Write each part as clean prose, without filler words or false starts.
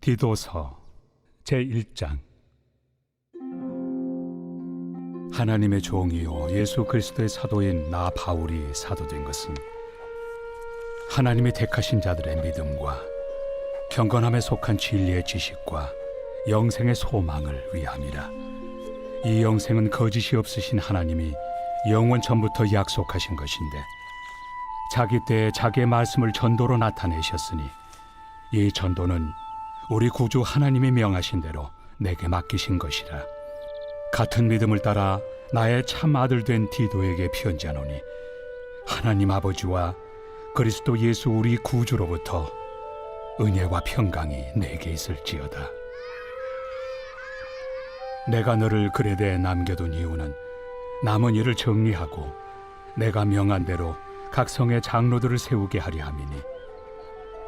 디도서 제1장. 하나님의 종이요 예수 그리스도의 사도인 나 바울이 사도된 것은 하나님이 택하신 자들의 믿음과 경건함에 속한 진리의 지식과 영생의 소망을 위함이라. 이 영생은 거짓이 없으신 하나님이 영원 전부터 약속하신 것인데 자기 때에 자기의 말씀을 전도로 나타내셨으니 이 전도는 우리 구주 하나님이 명하신 대로 내게 맡기신 것이라. 같은 믿음을 따라 나의 참 아들 된 디도에게 편지하노니 하나님 아버지와 그리스도 예수 우리 구주로부터 은혜와 평강이 내게 있을지어다. 내가 너를 그레데에 남겨둔 이유는 남은 일을 정리하고 내가 명한 대로 각 성의 장로들을 세우게 하려 함이니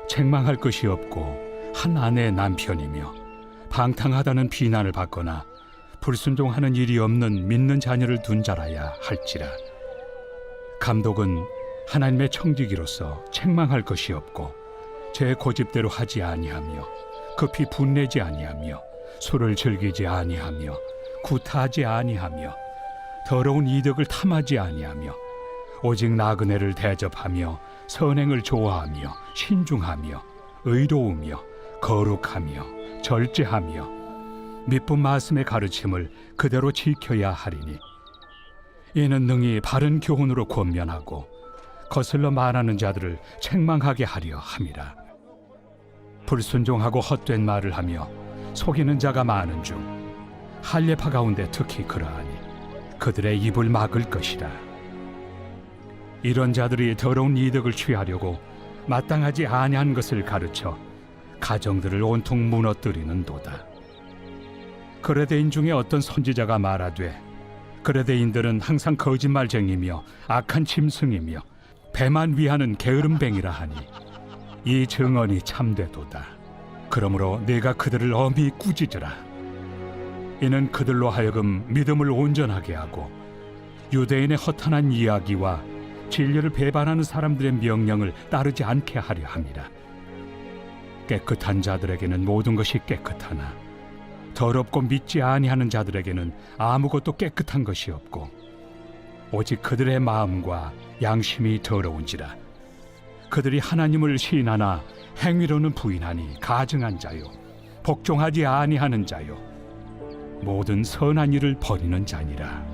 책망할 것이 없고 한 아내의 남편이며 방탕하다는 비난을 받거나 불순종하는 일이 없는 믿는 자녀를 둔 자라야 할지라. 감독은 하나님의 청지기로서 책망할 것이 없고 제 고집대로 하지 아니하며 급히 분내지 아니하며 술을 즐기지 아니하며 구타하지 아니하며 더러운 이득을 탐하지 아니하며 오직 나그네를 대접하며 선행을 좋아하며 신중하며 의로우며 거룩하며 절제하며 미쁜 말씀의 가르침을 그대로 지켜야 하리니 이는 능히 바른 교훈으로 권면하고 거슬러 말하는 자들을 책망하게 하려 함이라. 불순종하고 헛된 말을 하며 속이는 자가 많은 중 할례파 가운데 특히 그러하니 그들의 입을 막을 것이라. 이런 자들이 더러운 이득을 취하려고 마땅하지 아니한 것을 가르쳐 가정들을 온통 무너뜨리는도다. 그레데인 중에 어떤 선지자가 말하되 그레데인들은 항상 거짓말쟁이며 악한 짐승이며 배만 위하는 게으름뱅이라 하니 이 증언이 참되도다. 그러므로 네가 그들을 엄히 꾸짖으라. 이는 그들로 하여금 믿음을 온전하게 하고 유대인의 허탄한 이야기와 진리를 배반하는 사람들의 명령을 따르지 않게 하려 함이라. 깨끗한 자들에게는 모든 것이 깨끗하나 더럽고 믿지 아니하는 자들에게는 아무것도 깨끗한 것이 없고 오직 그들의 마음과 양심이 더러운지라. 그들이 하나님을 시인하나 행위로는 부인하니 가증한 자요 복종하지 아니하는 자요 모든 선한 일을 버리는 자니라.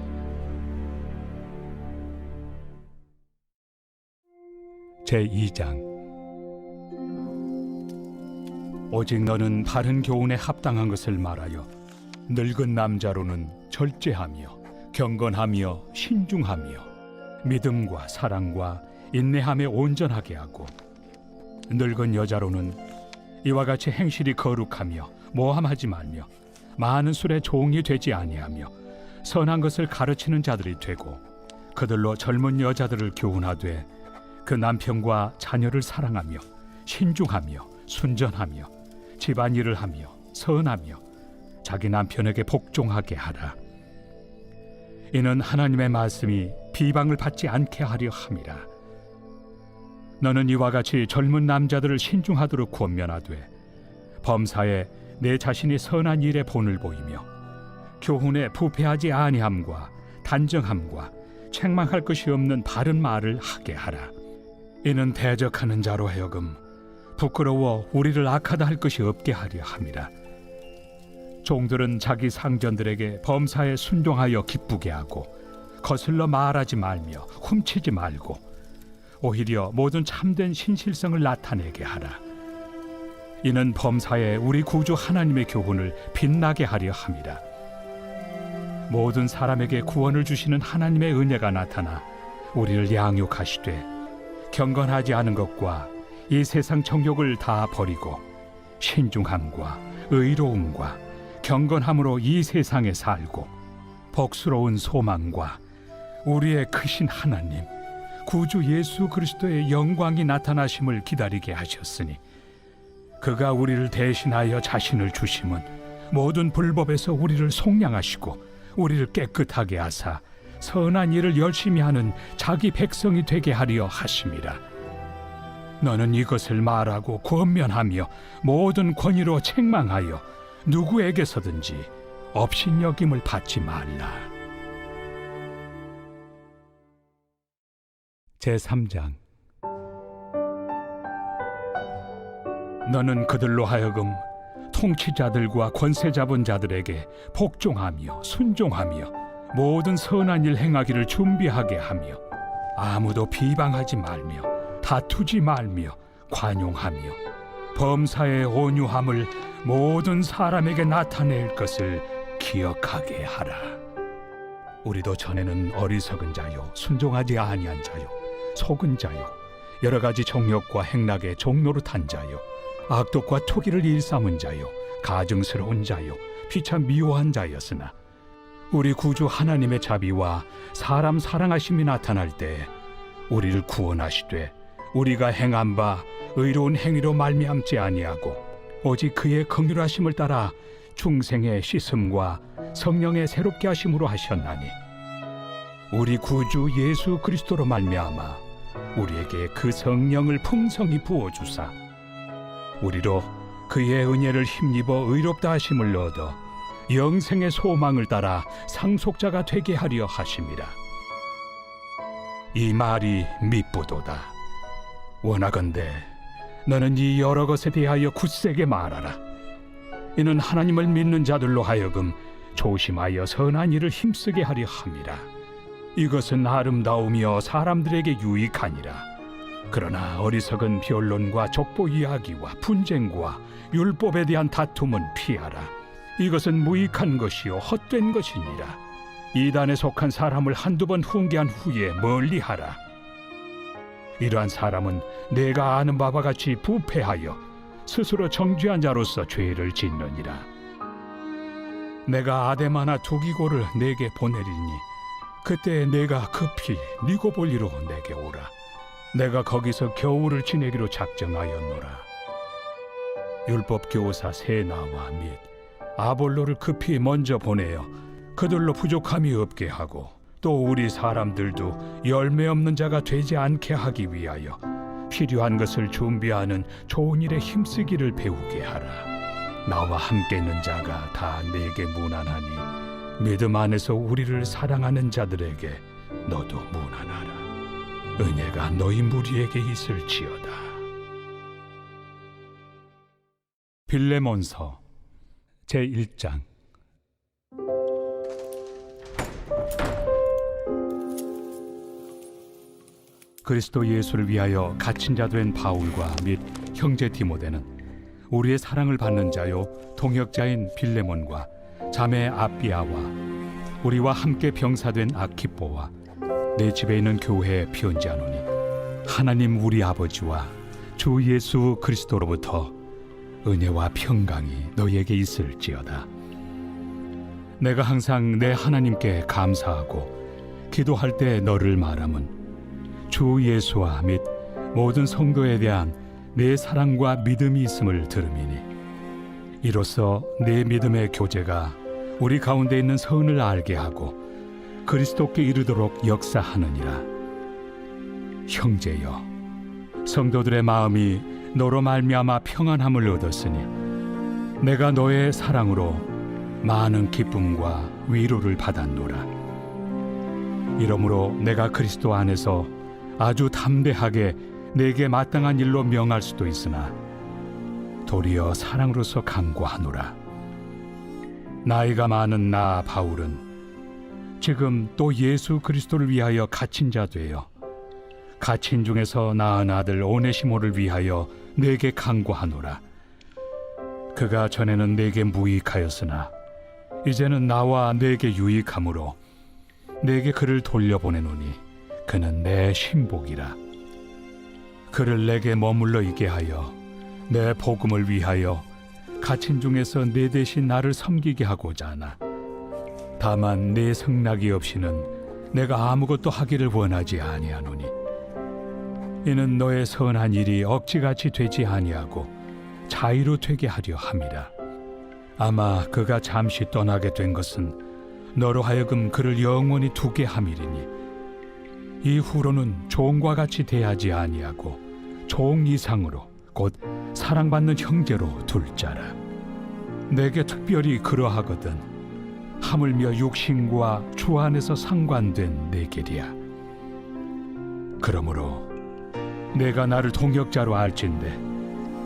제2장. 오직 너는 바른 교훈에 합당한 것을 말하여 늙은 남자로는 절제하며 경건하며 신중하며 믿음과 사랑과 인내함에 온전하게 하고 늙은 여자로는 이와 같이 행실이 거룩하며 모함하지 말며 많은 술에 종이 되지 아니하며 선한 것을 가르치는 자들이 되고 그들로 젊은 여자들을 교훈하되 그 남편과 자녀를 사랑하며 신중하며 순전하며 집안일을 하며 선하며 자기 남편에게 복종하게 하라. 이는 하나님의 말씀이 비방을 받지 않게 하려 함이라. 너는 이와 같이 젊은 남자들을 신중하도록 권면하되 범사에 내 자신이 선한 일에 본을 보이며 교훈에 부패하지 아니함과 단정함과 책망할 것이 없는 바른 말을 하게 하라. 이는 대적하는 자로 하여금 부끄러워 우리를 악하다 할 것이 없게 하려 함이라. 종들은 자기 상전들에게 범사에 순종하여 기쁘게 하고 거슬러 말하지 말며 훔치지 말고 오히려 모든 참된 신실성을 나타내게 하라. 이는 범사에 우리 구주 하나님의 교훈을 빛나게 하려 함이라. 모든 사람에게 구원을 주시는 하나님의 은혜가 나타나 우리를 양육하시되 경건하지 않은 것과 이 세상 정욕을 다 버리고 신중함과 의로움과 경건함으로 이 세상에 살고 복스러운 소망과 우리의 크신 하나님 구주 예수 그리스도의 영광이 나타나심을 기다리게 하셨으니 그가 우리를 대신하여 자신을 주심은 모든 불법에서 우리를 속량하시고 우리를 깨끗하게 하사 선한 일을 열심히 하는 자기 백성이 되게 하려 하심이라. 너는 이것을 말하고 권면하며 모든 권위로 책망하여 누구에게서든지 업신여김을 받지 말라. 제3장. 너는 그들로 하여금 통치자들과 권세 잡은 자들에게 복종하며 순종하며 모든 선한 일 행하기를 준비하게 하며 아무도 비방하지 말며 다투지 말며 관용하며 범사의 온유함을 모든 사람에게 나타낼 것을 기억하게 하라. 우리도 전에는 어리석은 자요 순종하지 아니한 자요 속은 자요 여러 가지 정욕과 행락의 종노릇한 자요 악독과 투기를 일삼은 자요 가증스러운 자요 피차 미워한 자였으나 우리 구주 하나님의 자비와 사람 사랑하심이 나타날 때 우리를 구원하시되 우리가 행한 바 의로운 행위로 말미암지 아니하고 오직 그의 긍휼하심을 따라 중생의 씻음과 성령의 새롭게 하심으로 하셨나니 우리 구주 예수 그리스도로 말미암아 우리에게 그 성령을 풍성히 부어주사 우리로 그의 은혜를 힘입어 의롭다 하심을 얻어 영생의 소망을 따라 상속자가 되게 하려 하심이라. 이 말이 미쁘도다. 원하건대 너는 이 여러 것에 대하여 굳세게 말하라. 이는 하나님을 믿는 자들로 하여금 조심하여 선한 일을 힘쓰게 하려 함이라. 이것은 아름다우며 사람들에게 유익하니라. 그러나 어리석은 변론과 족보 이야기와 분쟁과 율법에 대한 다툼은 피하라. 이것은 무익한 것이요 헛된 것이니라. 이단에 속한 사람을 한두 번 훈계한 후에 멀리하라. 이러한 사람은 내가 아는 바와 같이 부패하여 스스로 정죄한 자로서 죄를 짓느니라. 내가 아데마나 두기고를 내게 보내리니 그때 내가 급히 니고볼리로 내게 오라. 내가 거기서 겨울을 지내기로 작정하였노라. 율법 교사 세나와 및 아볼로를 급히 먼저 보내어 그들로 부족함이 없게 하고 또 우리 사람들도 열매 없는 자가 되지 않게 하기 위하여 필요한 것을 준비하는 좋은 일에 힘쓰기를 배우게 하라. 나와 함께 있는 자가 다 내게 무난하니 믿음 안에서 우리를 사랑하는 자들에게 너도 무난하라. 은혜가 너희 무리에게 있을지어다. 빌레몬서 제1장. 그리스도 예수를 위하여 갇힌 자 된 바울과 및 형제 디모데는 우리의 사랑을 받는 자요 동역자인 빌레몬과 자매 아비아와 우리와 함께 병사된 아키포와 내 집에 있는 교회에 편지하노니 하나님 우리 아버지와 주 예수 그리스도로부터 은혜와 평강이 너희에게 있을지어다. 내가 항상 내 하나님께 감사하고 기도할 때 너를 말함은 주 예수와 및 모든 성도에 대한 내 사랑과 믿음이 있음을 들음이니 이로써 내 믿음의 교제가 우리 가운데 있는 선을 알게 하고 그리스도께 이르도록 역사하느니라. 형제여, 성도들의 마음이 너로 말미암아 평안함을 얻었으니 내가 너의 사랑으로 많은 기쁨과 위로를 받았노라. 이러므로 내가 그리스도 안에서 아주 담대하게 내게 마땅한 일로 명할 수도 있으나 도리어 사랑으로서 강구하노라. 나이가 많은 나 바울은 지금 또 예수 그리스도를 위하여 갇힌 자 되어 갇힌 중에서 낳은 아들 오네시모를 위하여 내게 강구하노라. 그가 전에는 내게 무익하였으나 이제는 나와 내게 유익함으로 내게 그를 돌려보내노니 그는 내 신복이라. 그를 내게 머물러 있게 하여 내 복음을 위하여 갇힌 중에서 내 대신 나를 섬기게 하고자 하나 다만 내 승낙이 없이는 내가 아무것도 하기를 원하지 아니하노니 이는 너의 선한 일이 억지같이 되지 아니하고 자의로 되게 하려 함이라. 아마 그가 잠시 떠나게 된 것은 너로 하여금 그를 영원히 두게 함이리니 이후로는 종과 같이 대하지 아니하고 종 이상으로 곧 사랑받는 형제로 둘 자라. 내게 특별히 그러하거든 하물며 육신과 주 안에서 상관된 내 길이야. 그러므로 내가 나를 동역자로 알진대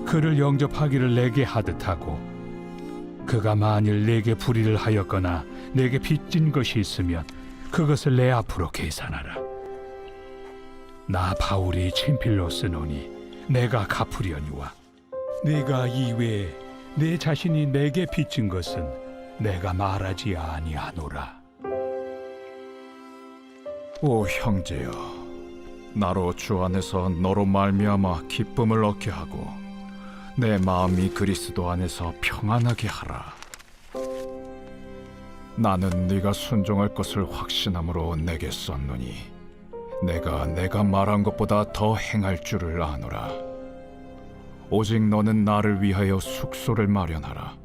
그를 영접하기를 내게 하듯 하고, 그가 만일 내게 불의를 하였거나 내게 빚진 것이 있으면 그것을 내 앞으로 계산하라. 나 바울이 친필로 쓰노니 내가 갚으려니와 네가 이외에 내 자신이 내게 빚진 것은 내가 말하지 아니하노라. 오 형제여, 나로 주 안에서 너로 말미암아 기쁨을 얻게 하고 내 마음이 그리스도 안에서 평안하게 하라. 나는 네가 순종할 것을 확신함으로 내게 썼노니 내가 말한 것보다 더 행할 줄을 아노라. 오직 너는 나를 위하여 숙소를 마련하라.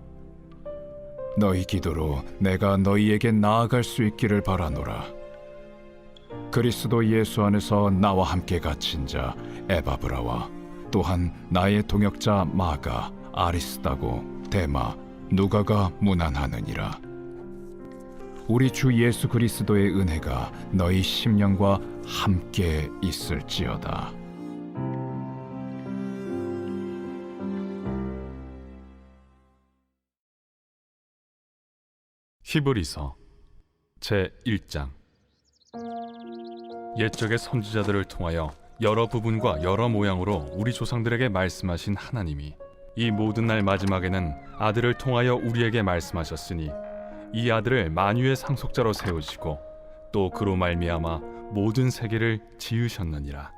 너희 기도로 내가 너희에게 나아갈 수 있기를 바라노라. 그리스도 예수 안에서 나와 함께 갇힌 자 에바브라와 또한 나의 동역자 마가, 아리스다고, 데마, 누가가 문안하느니라. 우리 주 예수 그리스도의 은혜가 너희 심령과 함께 있을지어다. 히브리서 제1장. 옛적의 선지자들을 통하여 여러 부분과 여러 모양으로 우리 조상들에게 말씀하신 하나님이 이 모든 날 마지막에는 아들을 통하여 우리에게 말씀하셨으니 이 아들을 만유의 상속자로 세우시고 또 그로 말미암아 모든 세계를 지으셨느니라.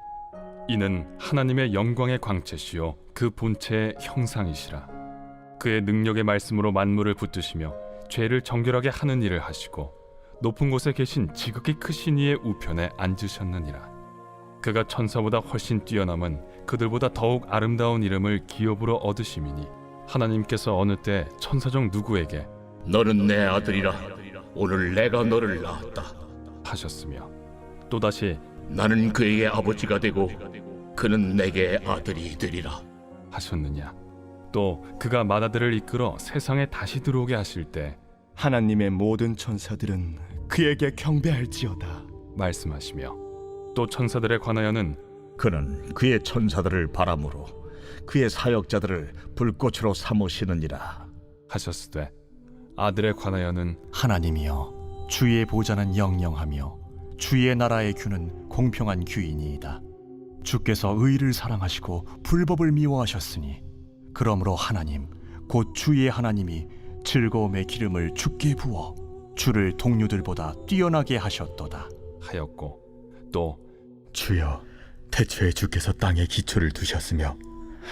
이는 하나님의 영광의 광채시요 그 본체의 형상이시라. 그의 능력의 말씀으로 만물을 붙드시며 죄를 정결하게 하는 일을 하시고 높은 곳에 계신 지극히 크신 이의 우편에 앉으셨느니라. 그가 천사보다 훨씬 뛰어남은 그들보다 더욱 아름다운 이름을 기업으로 얻으심이니 하나님께서 어느 때 천사 중 누구에게 너는 내 아들이라 오늘 내가 너를 낳았다 하셨으며 또다시 나는 그에게 아버지가 되고 그는 내게 아들이 되리라 하셨느냐. 또 그가 맏아들을 이끌어 세상에 다시 들어오게 하실 때 하나님의 모든 천사들은 그에게 경배할지어다 말씀하시며 또 천사들에 관하여는 그는 그의 천사들을 바람으로 그의 사역자들을 불꽃으로 삼으시느니라 하셨으되 아들에 관하여는 하나님이여 주의 보좌는 영영하며 주의 나라의 규는 공평한 규이니이다. 주께서 의를 사랑하시고 불법을 미워하셨으니 그러므로 하나님 곧 주의 하나님이 즐거움의 기름을 주께 부어 주를 동료들보다 뛰어나게 하셨도다 하였고 또 주여, 태초에 주께서 땅에 기초를 두셨으며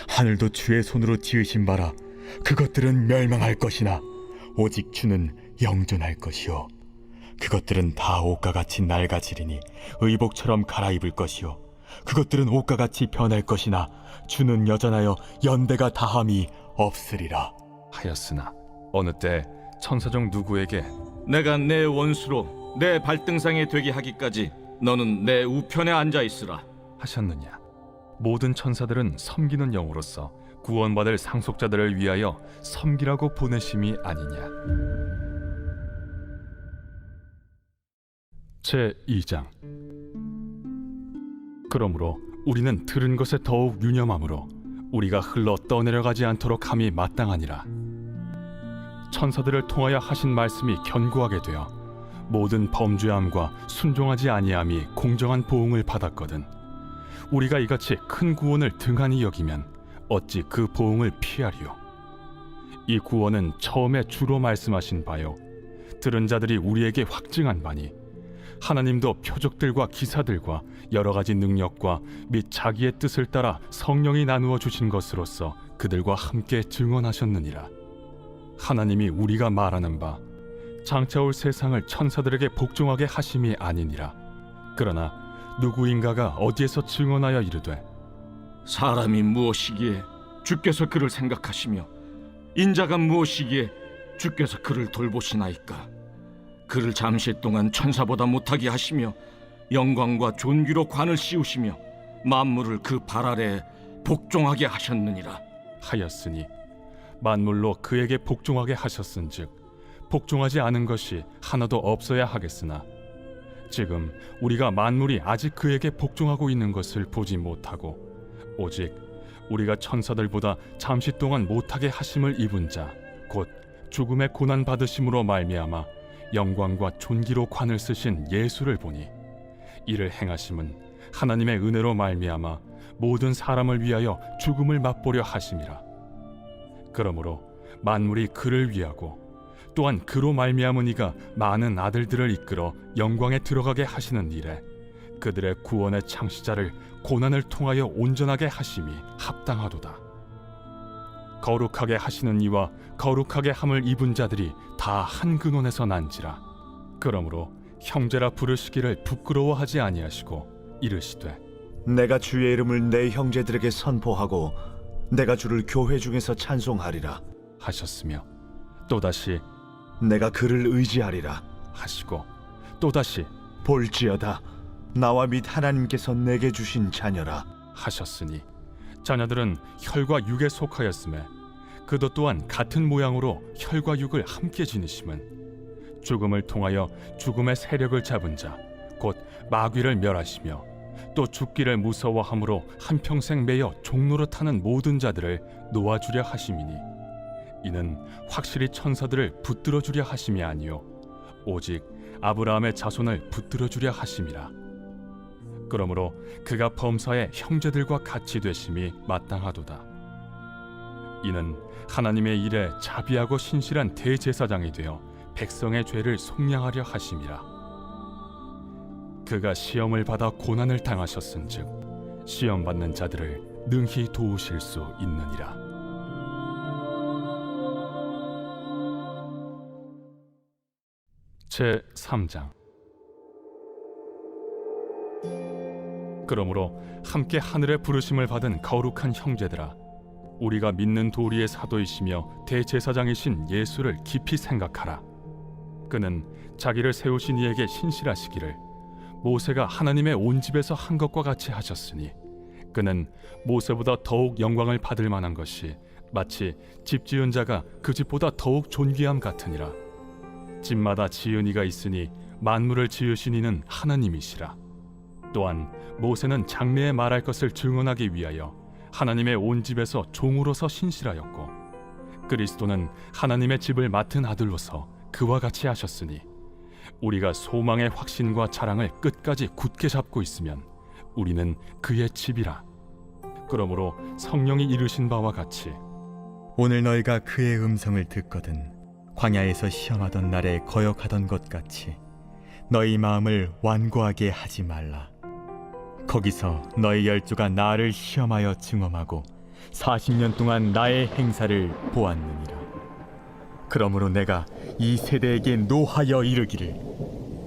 하늘도 주의 손으로 지으신 바라 그것들은 멸망할 것이나 오직 주는 영존할 것이요 그것들은 다 옷과 같이 낡아지리니 의복처럼 갈아입을 것이요 그것들은 옷과 같이 변할 것이나 주는 여전하여 연대가 다함이 없으리라 하였으나 어느 때 천사 중 누구에게 내가 내 원수로 내 발등상에 되게 하기까지 너는 내 우편에 앉아 있으라 하셨느냐. 모든 천사들은 섬기는 영으로서 구원받을 상속자들을 위하여 섬기라고 보내심이 아니냐. 제2장. 그러므로 우리는 들은 것에 더욱 유념함으로 우리가 흘러 떠내려가지 않도록 함이 마땅하니라. 천사들을 통하여 하신 말씀이 견고하게 되어 모든 범죄함과 순종하지 아니함이 공정한 보응을 받았거든. 우리가 이같이 큰 구원을 등한히 여기면 어찌 그 보응을 피하리요. 이 구원은 처음에 주로 말씀하신 바요 들은 자들이 우리에게 확증한 바니 하나님도 표적들과 기사들과 여러 가지 능력과 및 자기의 뜻을 따라 성령이 나누어 주신 것으로서 그들과 함께 증언하셨느니라. 하나님이 우리가 말하는 바 장차 올 세상을 천사들에게 복종하게 하심이 아니니라. 그러나 누구인가가 어디에서 증언하여 이르되 사람이 무엇이기에 주께서 그를 생각하시며 인자가 무엇이기에 주께서 그를 돌보시나이까. 그를 잠시 동안 천사보다 못하게 하시며 영광과 존귀로 관을 씌우시며 만물을 그 발 아래 복종하게 하셨느니라. 하였으니 만물로 그에게 복종하게 하셨은즉 복종하지 않은 것이 하나도 없어야 하겠으나 지금 우리가 만물이 아직 그에게 복종하고 있는 것을 보지 못하고 오직 우리가 천사들보다 잠시 동안 못하게 하심을 입은 자 곧 죽음의 고난 받으심으로 말미암아 영광과 존귀로 관을 쓰신 예수를 보니 이를 행하심은 하나님의 은혜로 말미암아 모든 사람을 위하여 죽음을 맛보려 하심이라. 그러므로 만물이 그를 위하고 또한 그로 말미암은 이가 많은 아들들을 이끌어 영광에 들어가게 하시는 일에 그들의 구원의 창시자를 고난을 통하여 온전하게 하심이 합당하도다. 거룩하게 하시는 이와 거룩하게 함을 입은 자들이 다 한 근원에서 난지라. 그러므로 형제라 부르시기를 부끄러워하지 아니하시고 이르시되 내가 주의 이름을 내 형제들에게 선포하고 내가 주를 교회 중에서 찬송하리라. 하셨으며 또다시 내가 그를 의지하리라. 하시고 또다시 볼지어다 나와 및 하나님께서 내게 주신 자녀라. 하셨으니 자녀들은 혈과 육에 속하였음에 그도 또한 같은 모양으로 혈과 육을 함께 지니심은 죽음을 통하여 죽음의 세력을 잡은 자 곧 마귀를 멸하시며 또 죽기를 무서워함으로 한평생 매여 종노릇하는 모든 자들을 놓아주려 하심이니 이는 확실히 천사들을 붙들어 주려 하심이 아니요 오직 아브라함의 자손을 붙들어 주려 하심이라. 그러므로 그가 범사의 형제들과 같이 되심이 마땅하도다. 이는 하나님의 일에 자비하고 신실한 대제사장이 되어 백성의 죄를 속량하려 하심이라. 그가 시험을 받아 고난을 당하셨은즉 시험 받는 자들을 능히 도우실 수 있느니라. 제 3장. 그러므로 함께 하늘의 부르심을 받은 거룩한 형제들아, 우리가 믿는 도리의 사도이시며 대제사장이신 예수를 깊이 생각하라. 그는 자기를 세우신 이에게 신실하시기를 모세가 하나님의 온 집에서 한 것과 같이 하셨으니 그는 모세보다 더욱 영광을 받을 만한 것이 마치 집 지은 자가 그 집보다 더욱 존귀함 같으니라. 집마다 지은 이가 있으니 만물을 지으신 이는 하나님이시라. 또한 모세는 장래에 말할 것을 증언하기 위하여 하나님의 온 집에서 종으로서 신실하였고 그리스도는 하나님의 집을 맡은 아들로서 그와 같이 하셨으니 우리가 소망의 확신과 자랑을 끝까지 굳게 잡고 있으면 우리는 그의 집이라. 그러므로 성령이 이르신 바와 같이 오늘 너희가 그의 음성을 듣거든 광야에서 시험하던 날에 거역하던 것 같이 너희 마음을 완고하게 하지 말라. 거기서 너희 열조가 나를 시험하여 증험하고 40년 동안 나의 행사를 보았느니라. 그러므로 내가 이 세대에게 노하여 이르기를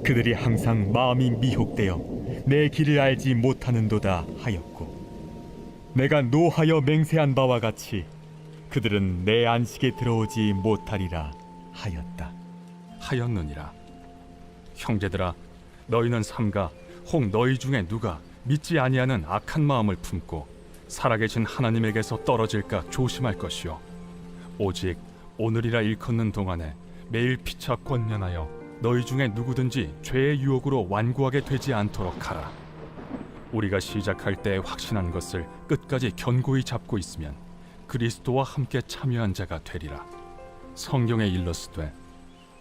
그들이 항상 마음이 미혹되어 내 길을 알지 못하는도다 하였고 내가 노하여 맹세한 바와 같이 그들은 내 안식에 들어오지 못하리라 하였다. 하였느니라. 형제들아, 너희는 삼가 혹 너희 중에 누가 믿지 아니하는 악한 마음을 품고 살아계신 하나님에게서 떨어질까 조심할 것이요 오직 오늘이라 일컫는 동안에 매일 피차 권면하여 너희 중에 누구든지 죄의 유혹으로 완고하게 되지 않도록 하라. 우리가 시작할 때 확신한 것을 끝까지 견고히 잡고 있으면 그리스도와 함께 참여한 자가 되리라. 성경에 일렀으되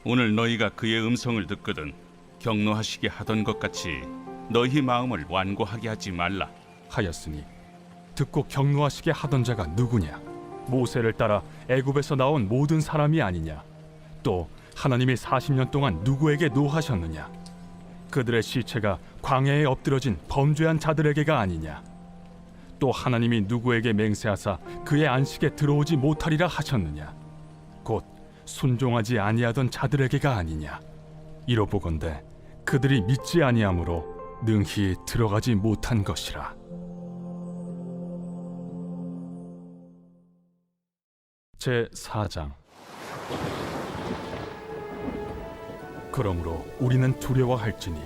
오늘 너희가 그의 음성을 듣거든 경노하시게 하던 것 같이 너희 마음을 완고하게 하지 말라 하였으니 듣고 경노하시게 하던 자가 누구냐? 모세를 따라 애굽에서 나온 모든 사람이 아니냐? 또 하나님이 40년 동안 누구에게 노하셨느냐? 그들의 시체가 광야에 엎드러진 범죄한 자들에게가 아니냐? 또 하나님이 누구에게 맹세하사 그의 안식에 들어오지 못하리라 하셨느냐? 곧 순종하지 아니하던 자들에게가 아니냐? 이로보건대 그들이 믿지 아니하므로 능히 들어가지 못한 것이라. 제 4장. 그러므로 우리는 두려워할지니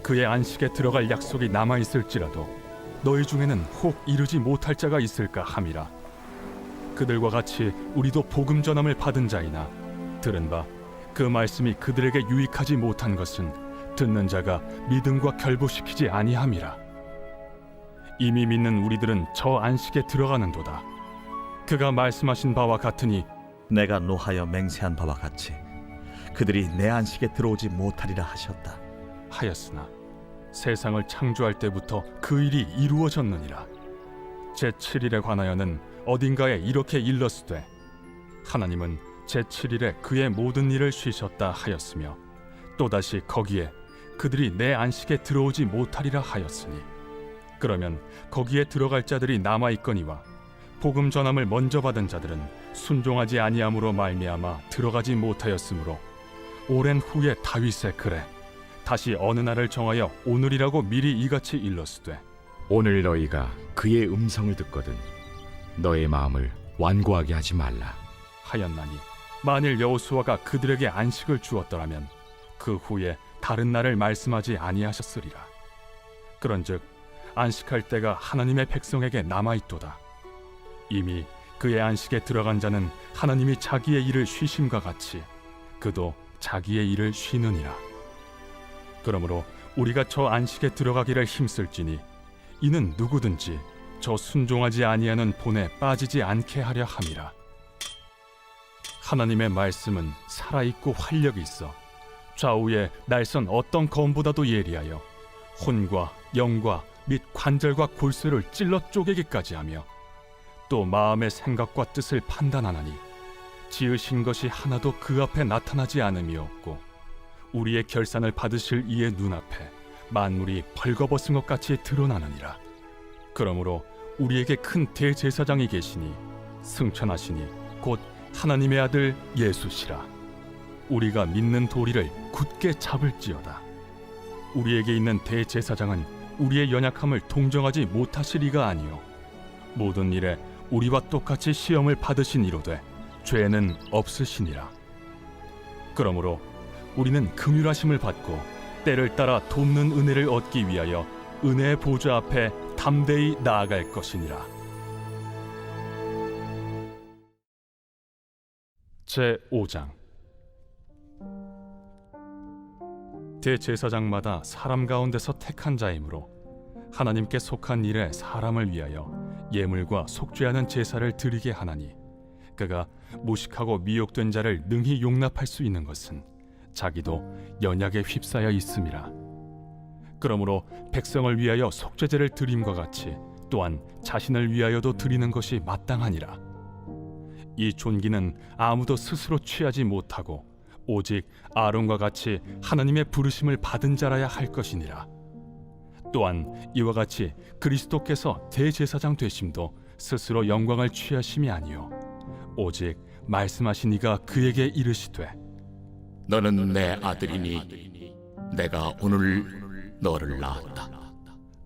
그의 안식에 들어갈 약속이 남아 있을지라도 너희 중에는 혹 이르지 못할 자가 있을까 함이라. 그들과 같이 우리도 복음 전함을 받은 자이나 들은 바 그 말씀이 그들에게 유익하지 못한 것은 듣는 자가 믿음과 결부시키지 아니함이라. 이미 믿는 우리들은 저 안식에 들어가는도다. 그가 말씀하신 바와 같으니 내가 노하여 맹세한 바와 같이 그들이 내 안식에 들어오지 못하리라 하셨다. 하였으나 세상을 창조할 때부터 그 일이 이루어졌느니라. 제7일에 관하여는 어딘가에 이렇게 일렀으되 하나님은 제7일에 그의 모든 일을 쉬셨다 하였으며 또다시 거기에 그들이 내 안식에 들어오지 못하리라 하였으니 그러면 거기에 들어갈 자들이 남아있거니와 복음 전함을 먼저 받은 자들은 순종하지 아니함으로 말미암아 들어가지 못하였으므로 오랜 후에 다윗의 글에 다시 어느 날을 정하여 오늘이라고 미리 이같이 일렀으되 오늘 너희가 그의 음성을 듣거든 너의 마음을 완고하게 하지 말라 하였나니 만일 여호수아가 그들에게 안식을 주었더라면 그 후에 다른 날을 말씀하지 아니하셨으리라. 그런즉 안식할 때가 하나님의 백성에게 남아있도다. 이미 그의 안식에 들어간 자는 하나님이 자기의 일을 쉬심과 같이 그도 자기의 일을 쉬느니라. 그러므로 우리가 저 안식에 들어가기를 힘쓸지니 이는 누구든지 저 순종하지 아니하는 본에 빠지지 않게 하려 함이라. 하나님의 말씀은 살아있고 활력이 있어 좌우에 날선 어떤 검보다도 예리하여 혼과 영과 및 관절과 골수를 찔러 쪼개기까지 하며 또 마음의 생각과 뜻을 판단하나니 지으신 것이 하나도 그 앞에 나타나지 않음이 없고 우리의 결산을 받으실 이의 눈앞에 만물이 벌거벗은 것 같이 드러나느니라. 그러므로 우리에게 큰 대제사장이 계시니 승천하시니 곧 하나님의 아들 예수시라. 우리가 믿는 도리를 굳게 잡을지어다. 우리에게 있는 대제사장은 우리의 연약함을 동정하지 못하시리가 아니요 모든 일에 우리와 똑같이 시험을 받으신 이로되 죄는 없으시니라. 그러므로 우리는 긍휼하심을 받고 때를 따라 돕는 은혜를 얻기 위하여 은혜의 보좌 앞에 담대히 나아갈 것이니라. 제5장 대제사장마다 사람 가운데서 택한 자이므로 하나님께 속한 일에 사람을 위하여 예물과 속죄하는 제사를 드리게 하나니 그가 무식하고 미혹된 자를 능히 용납할 수 있는 것은 자기도 연약에 휩싸여 있음이라. 그러므로 백성을 위하여 속죄제를 드림과 같이 또한 자신을 위하여도 드리는 것이 마땅하니라. 이 존귀는 아무도 스스로 취하지 못하고 오직 아론과 같이 하나님의 부르심을 받은 자라야 할 것이니라. 또한 이와 같이 그리스도께서 대제사장 되심도 스스로 영광을 취하심이 아니요 오직 말씀하신 이가 그에게 이르시되 너는 내 아들이니 내가 오늘 너를 낳았다.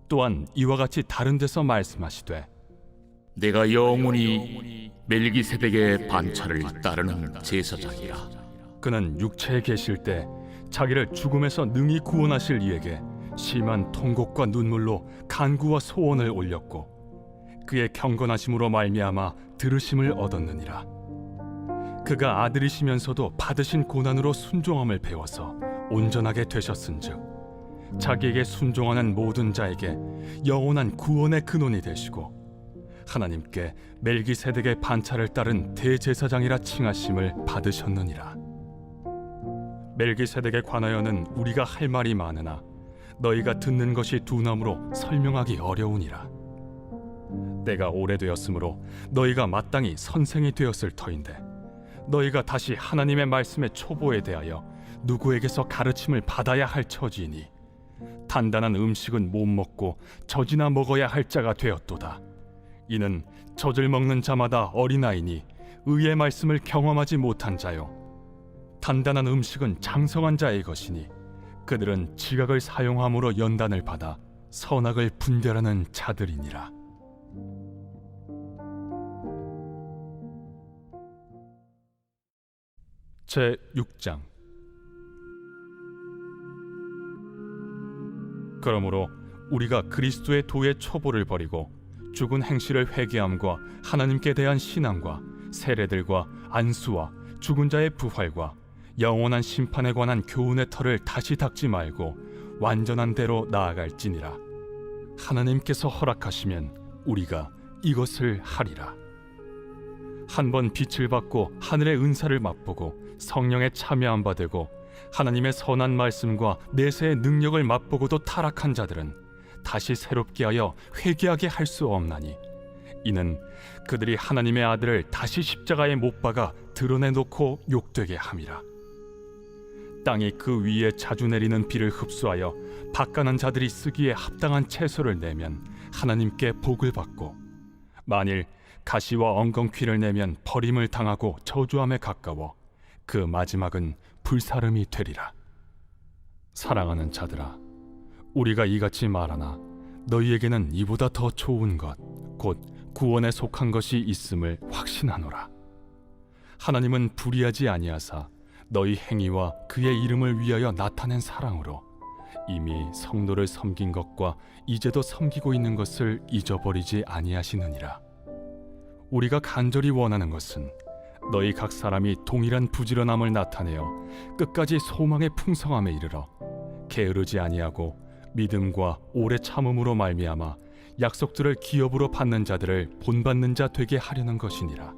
또한 이와 같이 다른 데서 말씀하시되 내가 영원히 멜기세덱의 반차를 따르는 제사장이라. 그는 육체에 계실 때 자기를 죽음에서 능히 구원하실 이에게 심한 통곡과 눈물로 간구와 소원을 올렸고 그의 경건하심으로 말미암아 들으심을 얻었느니라. 그가 아들이시면서도 받으신 고난으로 순종함을 배워서 온전하게 되셨은즉 자기에게 순종하는 모든 자에게 영원한 구원의 근원이 되시고 하나님께 멜기세덱의 반차를 따른 대제사장이라 칭하심을 받으셨느니라. 멜기세덱에 관하여는 우리가 할 말이 많으나 너희가 듣는 것이 둔함으로 설명하기 어려우니라. 때가 오래되었으므로 너희가 마땅히 선생이 되었을 터인데 너희가 다시 하나님의 말씀의 초보에 대하여 누구에게서 가르침을 받아야 할 처지이니 단단한 음식은 못 먹고 젖이나 먹어야 할 자가 되었도다. 이는 젖을 먹는 자마다 어린아이니 의의 말씀을 경험하지 못한 자요 단단한 음식은 장성한 자의 것이니 그들은 지각을 사용함으로 연단을 받아 선악을 분별하는 자들이니라. 제6장 그러므로 우리가 그리스도의 도의 초보를 버리고 죽은 행실을 회개함과 하나님께 대한 신앙과 세례들과 안수와 죽은 자의 부활과 영원한 심판에 관한 교훈의 털을 다시 닦지 말고 완전한 대로 나아갈지니라. 하나님께서 허락하시면 우리가 이것을 하리라. 한번 빛을 받고 하늘의 은사를 맛보고 성령에 참여한 바 되고 하나님의 선한 말씀과 내세의 능력을 맛보고도 타락한 자들은 다시 새롭게 하여 회개하게 할 수 없나니, 이는 그들이 하나님의 아들을 다시 십자가에 못 박아 드러내놓고 욕되게 함이라. 땅이 그 위에 자주 내리는 비를 흡수하여 박간한 자들이 쓰기에 합당한 채소를 내면 하나님께 복을 받고, 만일 가시와 엉겅퀴를 내면 버림을 당하고 저주함에 가까워 그 마지막은 불사름이 되리라. 사랑하는 자들아, 우리가 이같이 말하나 너희에게는 이보다 더 좋은 것, 곧 구원에 속한 것이 있음을 확신하노라. 하나님은 불의하지 아니하사 너희 행위와 그의 이름을 위하여 나타낸 사랑으로 이미 성도를 섬긴 것과 이제도 섬기고 있는 것을 잊어버리지 아니하시느니라. 우리가 간절히 원하는 것은 너희 각 사람이 동일한 부지런함을 나타내어 끝까지 소망의 풍성함에 이르러 게으르지 아니하고 믿음과 오래 참음으로 말미암아 약속들을 기업으로 받는 자들을 본받는 자 되게 하려는 것이니라.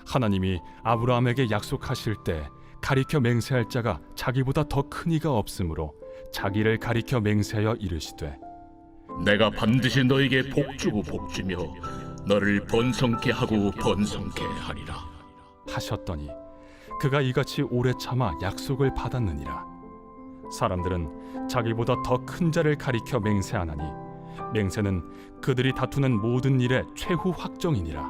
하나님이 아브라함에게 약속하실 때 가리켜 맹세할 자가 자기보다 더 큰 이가 없으므로 자기를 가리켜 맹세하여 이르시되, 내가 반드시 너에게 복주고 복주며 너를 번성케 하고 번성케 하리라 하셨더니 그가 이같이 오래 참아 약속을 받았느니라. 사람들은 자기보다 더 큰 자를 가리켜 맹세하나니 맹세는 그들이 다투는 모든 일의 최후 확정이니라.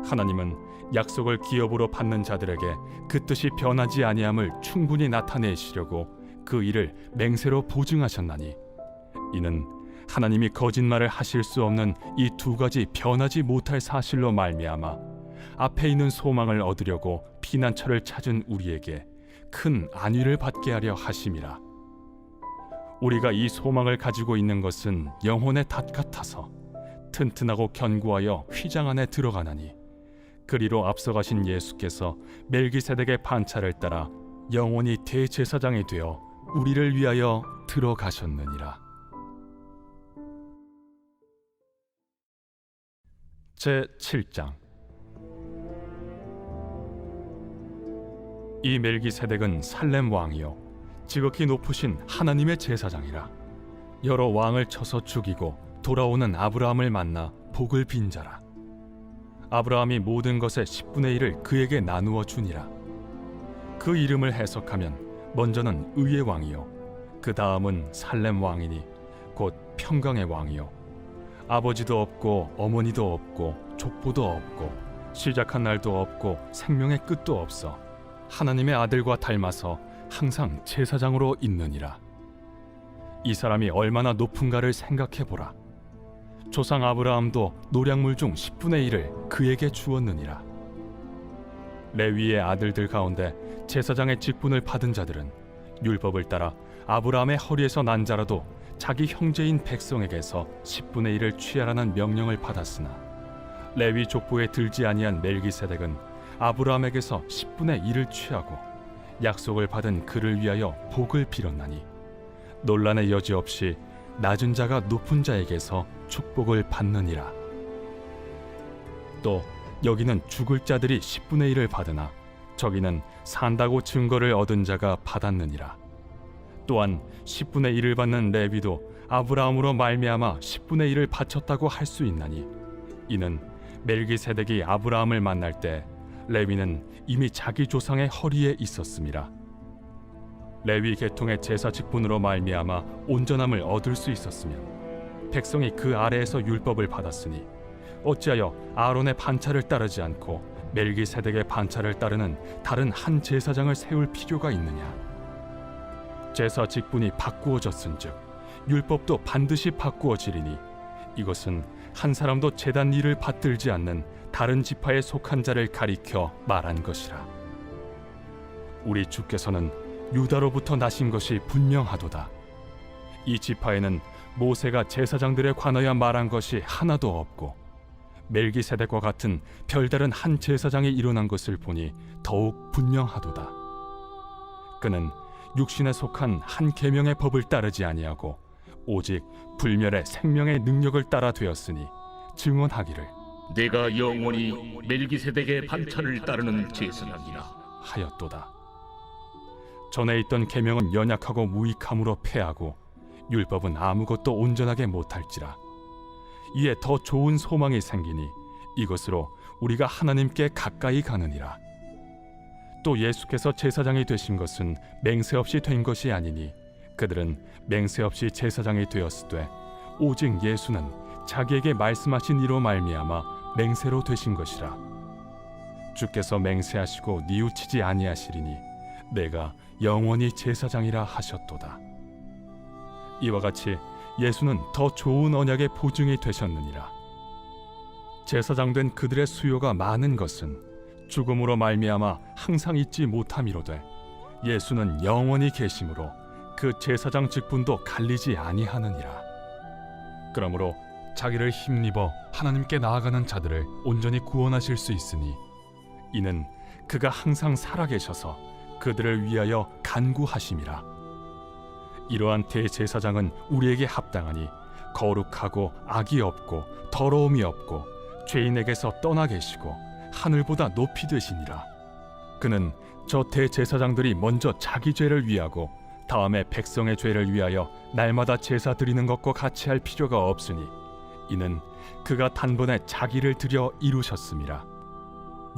하나님은 약속을 기업으로 받는 자들에게 그 뜻이 변하지 아니함을 충분히 나타내시려고 그 일을 맹세로 보증하셨나니, 이는 하나님이 거짓말을 하실 수 없는 이 두 가지 변하지 못할 사실로 말미암아 앞에 있는 소망을 얻으려고 피난처를 찾은 우리에게 큰 안위를 받게 하려 하심이라. 우리가 이 소망을 가지고 있는 것은 영혼의 닷 같아서 튼튼하고 견고하여 휘장 안에 들어가나니, 그리로 앞서가신 예수께서 멜기세덱의 반차를 따라 영원히 대제사장이 되어 우리를 위하여 들어가셨느니라. 제7장. 이 멜기세덱은 살렘 왕이요 지극히 높으신 하나님의 제사장이라. 여러 왕을 쳐서 죽이고 돌아오는 아브라함을 만나 복을 빈 자라. 아브라함이 모든 것의 10분의 1을 그에게 나누어 주니라. 그 이름을 해석하면 먼저는 의의 왕이요 그 다음은 살렘 왕이니 곧 평강의 왕이요 아버지도 없고 어머니도 없고 족보도 없고 시작한 날도 없고 생명의 끝도 없어 하나님의 아들과 닮아서 항상 제사장으로 있느니라. 이 사람이 얼마나 높은가를 생각해보라. 조상 아브라함도 노량물 중 10분의 1을 그에게 주었느니라. 레위의 아들들 가운데 제사장의 직분을 받은 자들은 율법을 따라 아브라함의 허리에서 난 자라도 자기 형제인 백성에게서 10분의 1을 취하라는 명령을 받았으나, 레위 족보에 들지 아니한 멜기세덱은 아브라함에게서 10분의 1을 취하고 약속을 받은 그를 위하여 복을 빌었나니, 논란의 여지 없이 낮은 자가 높은 자에게서 축복을 받느니라. 또 여기는 죽을 자들이 10분의 1을 받으나 저기는 산다고 증거를 얻은 자가 받았느니라. 또한 10분의 1을 받는 레위도 아브라함으로 말미암아 10분의 1을 바쳤다고 할 수 있나니, 이는 멜기세덱이 아브라함을 만날 때 레위는 이미 자기 조상의 허리에 있었음이라. 레위 계통의 제사 직분으로 말미암아 온전함을 얻을 수 있었으면 백성이 그 아래에서 율법을 받았으니 어찌하여 아론의 반차를 따르지 않고 멜기세덱의 반차를 따르는 다른 한 제사장을 세울 필요가 있느냐? 제사 직분이 바꾸어졌은즉 율법도 반드시 바꾸어지리니, 이것은 한 사람도 제단 일을 받들지 않는 다른 지파에 속한 자를 가리켜 말한 것이라. 우리 주께서는 유다로부터 나신 것이 분명하도다. 이 지파에는 모세가 제사장들에 관하여 말한 것이 하나도 없고 멜기세덱과 같은 별다른 한 제사장이 일어난 것을 보니 더욱 분명하도다. 그는 육신에 속한 한 계명의 법을 따르지 아니하고 오직 불멸의 생명의 능력을 따라 되었으니 증언하기를 내가 영원히 멜기세덱의 반찬을 따르는 제사장이라 하였도다. 전에 있던 계명은 연약하고 무익함으로 패하고 율법은 아무것도 온전하게 못할지라. 이에 더 좋은 소망이 생기니 이것으로 우리가 하나님께 가까이 가느니라. 또 예수께서 제사장이 되신 것은 맹세 없이 된 것이 아니니 그들은 맹세 없이 제사장이 되었으되 오직 예수는 자기에게 말씀하신 이로 말미암아 맹세로 되신 것이라. 주께서 맹세하시고 뉘우치지 아니하시리니 내가 영원히 제사장이라 하셨도다. 이와 같이 예수는 더 좋은 언약의 보증이 되셨느니라. 제사장 된 그들의 수요가 많은 것은 죽음으로 말미암아 항상 잊지 못함이로되 예수는 영원히 계심으로 그 제사장 직분도 갈리지 아니하느니라. 그러므로 자기를 힘입어 하나님께 나아가는 자들을 온전히 구원하실 수 있으니 이는 그가 항상 살아계셔서 그들을 위하여 간구하심이라. 이러한 대제사장은 우리에게 합당하니 거룩하고 악이 없고 더러움이 없고 죄인에게서 떠나 계시고 하늘보다 높이 되시니라. 그는 저 대제사장들이 먼저 자기 죄를 위하고 다음에 백성의 죄를 위하여 날마다 제사 드리는 것과 같이 할 필요가 없으니 이는 그가 단번에 자기를 드려 이루셨음이라.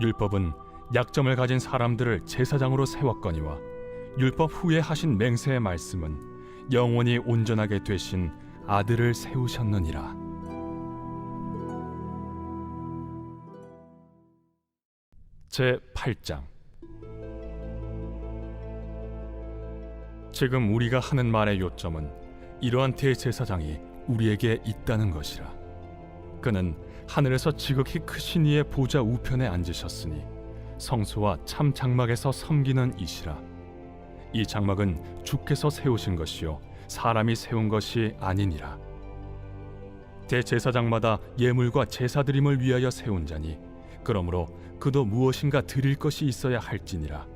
율법은 약점을 가진 사람들을 제사장으로 세웠거니와 율법 후에 하신 맹세의 말씀은 영원히 온전하게 되신 아들을 세우셨느니라. 제 8장. 지금 우리가 하는 말의 요점은 이러한 대제사장이 우리에게 있다는 것이라. 그는 하늘에서 지극히 크신 이의 보좌 우편에 앉으셨으니 성소와 참 장막에서 섬기는 이시라. 이 장막은 주께서 세우신 것이요 사람이 세운 것이 아니니라. 대제사장마다 예물과 제사드림을 위하여 세운 자니 그러므로 그도 무엇인가 드릴 것이 있어야 할지니라.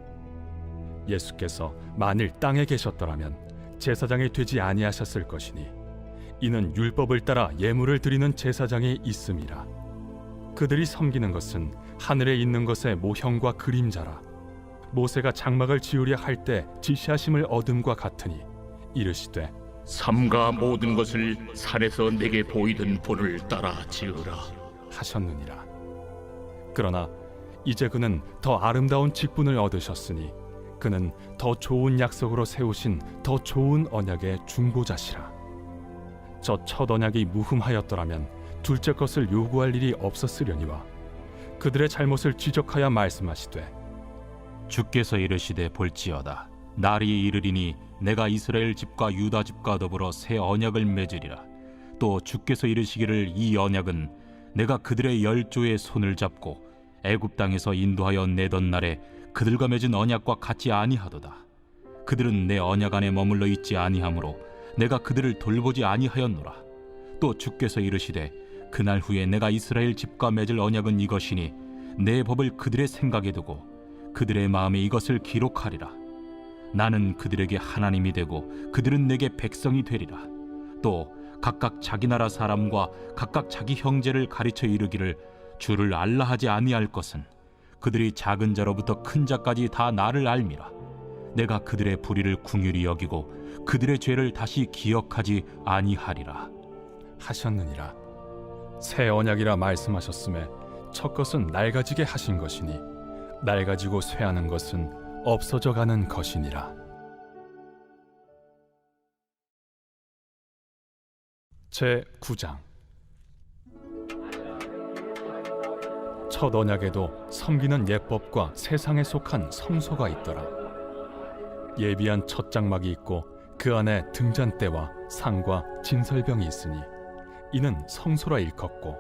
예수께서 만일 땅에 계셨더라면 제사장이 되지 아니하셨을 것이니 이는 율법을 따라 예물을 드리는 제사장이 있음이라. 그들이 섬기는 것은 하늘에 있는 것의 모형과 그림자라. 모세가 장막을 지으려 할 때 지시하심을 얻음과 같으니 이르시되 삼가 모든 것을 산에서 내게 보이던 본을 따라 지으라 하셨느니라. 그러나 이제 그는 더 아름다운 직분을 얻으셨으니 그는 더 좋은 약속으로 세우신 더 좋은 언약의 중보자시라. 저 첫 언약이 무흠하였더라면 둘째 것을 요구할 일이 없었으려니와 그들의 잘못을 지적하여 말씀하시되 주께서 이르시되 볼지어다 날이 이르리니 내가 이스라엘 집과 유다 집과 더불어 새 언약을 맺으리라. 또 주께서 이르시기를 이 언약은 내가 그들의 열조의 손을 잡고 애굽 땅에서 인도하여 내던 날에 그들과 맺은 언약과 같지 아니하도다. 그들은 내 언약 안에 머물러 있지 아니하므로 내가 그들을 돌보지 아니하였노라. 또 주께서 이르시되 그날 후에 내가 이스라엘 집과 맺을 언약은 이것이니 내 법을 그들의 생각에 두고 그들의 마음에 이것을 기록하리라. 나는 그들에게 하나님이 되고 그들은 내게 백성이 되리라. 또 각각 자기 나라 사람과 각각 자기 형제를 가르쳐 이르기를 주를 알라 하지 아니할 것은 그들이 작은 자로부터 큰 자까지 다 나를 알미라. 내가 그들의 불의를 긍휼히 여기고 그들의 죄를 다시 기억하지 아니하리라 하셨느니라. 새 언약이라 말씀하셨음에 첫 것은 낡아지게 하신 것이니 낡아지고 쇠하는 것은 없어져 가는 것이니라. 제 9장. 첫 언약에도 섬기는 예법과 세상에 속한 성소가 있더라. 예비한 첫 장막이 있고 그 안에 등잔대와 상과 진설병이 있으니 이는 성소라 일컫고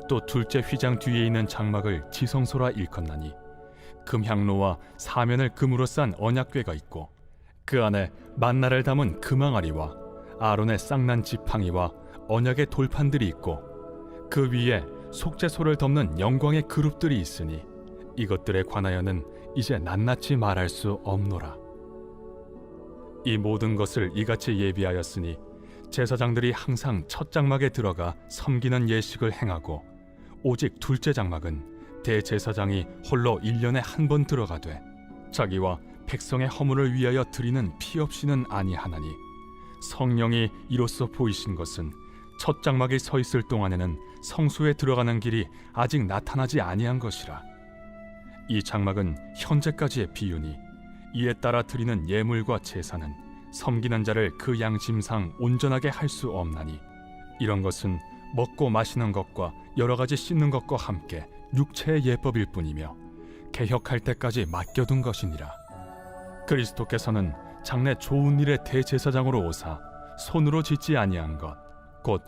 또 둘째 휘장 뒤에 있는 장막을 지성소라 일컫나니 금향로와 사면을 금으로 싼 언약궤가 있고 그 안에 만나를 담은 금항아리와 아론의 쌍난 지팡이와 언약의 돌판들이 있고 그 위에 속죄소를 덮는 영광의 그룹들이 있으니 이것들에 관하여는 이제 낱낱이 말할 수 없노라. 이 모든 것을 이같이 예비하였으니 제사장들이 항상 첫 장막에 들어가 섬기는 예식을 행하고 오직 둘째 장막은 대제사장이 홀로 1년에 한 번 들어가되 자기와 백성의 허물을 위하여 드리는 피 없이는 아니하나니 성령이 이로써 보이신 것은 첫 장막이 서 있을 동안에는 성소에 들어가는 길이 아직 나타나지 아니한 것이라. 이 장막은 현재까지의 비유니 이에 따라 드리는 예물과 제사는 섬기는 자를 그 양심상 온전하게 할 수 없나니 이런 것은 먹고 마시는 것과 여러 가지 씻는 것과 함께 육체의 예법일 뿐이며 개혁할 때까지 맡겨둔 것이니라. 그리스도께서는 장래 좋은 일의 대제사장으로 오사 손으로 짓지 아니한 것 곧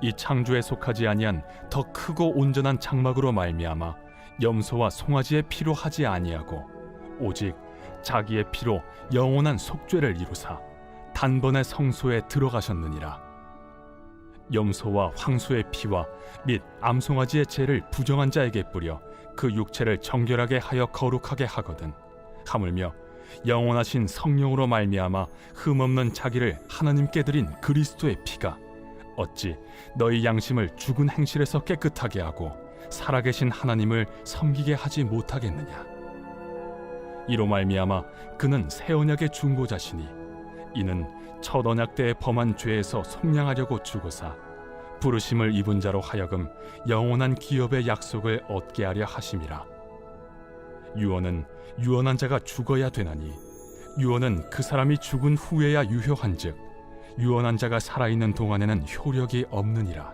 이 창조에 속하지 아니한 더 크고 온전한 장막으로 말미암아 염소와 송아지의 피로 하지 아니하고 오직 자기의 피로 영원한 속죄를 이루사 단번에 성소에 들어가셨느니라. 염소와 황소의 피와 및 암송아지의 죄를 부정한 자에게 뿌려 그 육체를 정결하게 하여 거룩하게 하거든 하물며 영원하신 성령으로 말미암아 흠없는 자기를 하나님께 드린 그리스도의 피가 어찌 너희 양심을 죽은 행실에서 깨끗하게 하고 살아계신 하나님을 섬기게 하지 못하겠느냐. 이로 말미암아 그는 새 언약의 중보자시니 이는 첫 언약 때에 범한 죄에서 속량하려고 죽으사 부르심을 입은 자로 하여금 영원한 기업의 약속을 얻게 하려 하심이라. 유언은 유언한 자가 죽어야 되나니 유언은 그 사람이 죽은 후에야 유효한즉 유언한 자가 살아있는 동안에는 효력이 없느니라.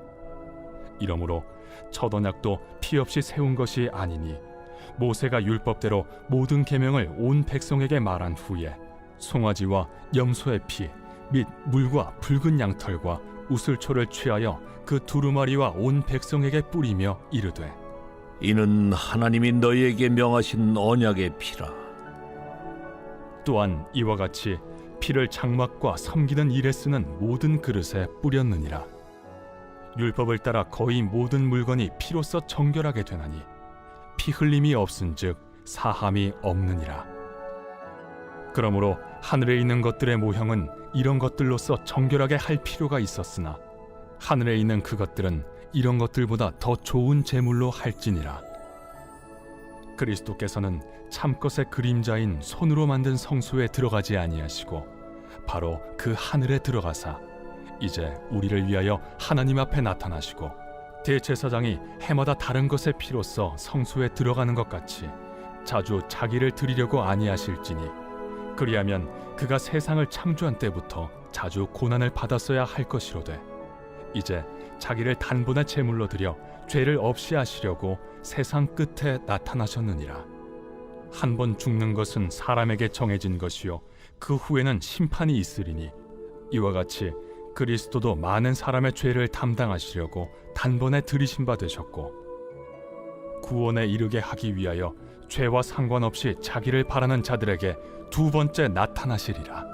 이러므로 첫 언약도 피 없이 세운 것이 아니니 모세가 율법대로 모든 계명을 온 백성에게 말한 후에 송아지와 염소의 피 및 물과 붉은 양털과 우슬초를 취하여 그 두루마리와 온 백성에게 뿌리며 이르되 이는 하나님이 너희에게 명하신 언약의 피라. 또한 이와 같이 피를 장막과 섬기는 일에 쓰는 모든 그릇에 뿌렸느니라. 율법을 따라 거의 모든 물건이 피로써 정결하게 되나니 피 흘림이 없은즉 사함이 없느니라. 그러므로 하늘에 있는 것들의 모형은 이런 것들로서 정결하게 할 필요가 있었으나 하늘에 있는 그것들은 이런 것들보다 더 좋은 제물로 할지니라. 그리스도께서는 참것의 그림자인 손으로 만든 성소에 들어가지 아니하시고 바로 그 하늘에 들어가사 이제 우리를 위하여 하나님 앞에 나타나시고 대제사장이 해마다 다른 것의 피로써 성소에 들어가는 것 같이 자주 자기를 드리려고 아니하실지니 그리하면 그가 세상을 창조한 때부터 자주 고난을 받았어야 할 것이로되 이제 자기를 단번에 제물로 드려 죄를 없이 하시려고 세상 끝에 나타나셨느니라. 한 번 죽는 것은 사람에게 정해진 것이요 그 후에는 심판이 있으리니 이와 같이 그리스도도 많은 사람의 죄를 담당하시려고 단번에 들이심 받으셨고 구원에 이르게 하기 위하여 죄와 상관없이 자기를 바라는 자들에게 두 번째 나타나시리라.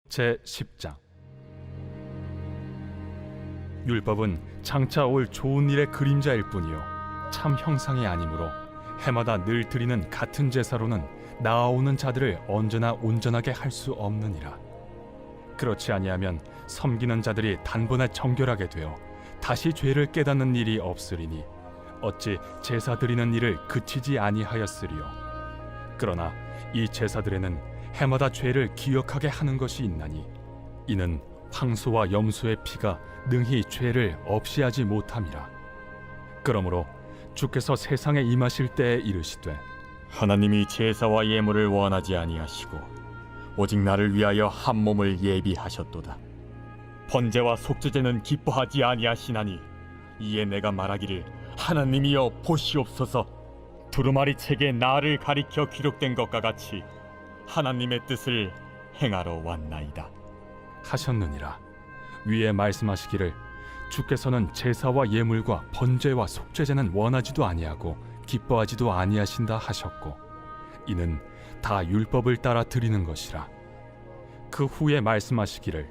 제10장 율법은 장차 올 좋은 일의 그림자일 뿐이요 참 형상이 아니므로 해마다 늘 드리는 같은 제사로는 나아오는 자들을 언제나 온전하게 할 수 없느니라. 그렇지 아니하면 섬기는 자들이 단번에 정결하게 되어 다시 죄를 깨닫는 일이 없으리니 어찌 제사 드리는 일을 그치지 아니하였으리요. 그러나 이 제사들에는 해마다 죄를 기억하게 하는 것이 있나니 이는 황소와 염소의 피가 능히 죄를 없이 하지 못함이라. 그러므로 주께서 세상에 임하실 때에 이르시되 하나님이 제사와 예물을 원하지 아니하시고 오직 나를 위하여 한 몸을 예비하셨도다. 번제와 속죄제는 기뻐하지 아니하시나니 이에 내가 말하기를 하나님이여 보시옵소서. 두루마리 책에 나를 가리켜 기록된 것과 같이 하나님의 뜻을 행하러 왔나이다 하셨느니라. 위에 말씀하시기를 주께서는 제사와 예물과 번제와 속죄제는 원하지도 아니하고 기뻐하지도 아니하신다 하셨고 이는 다 율법을 따라 드리는 것이라. 그 후에 말씀하시기를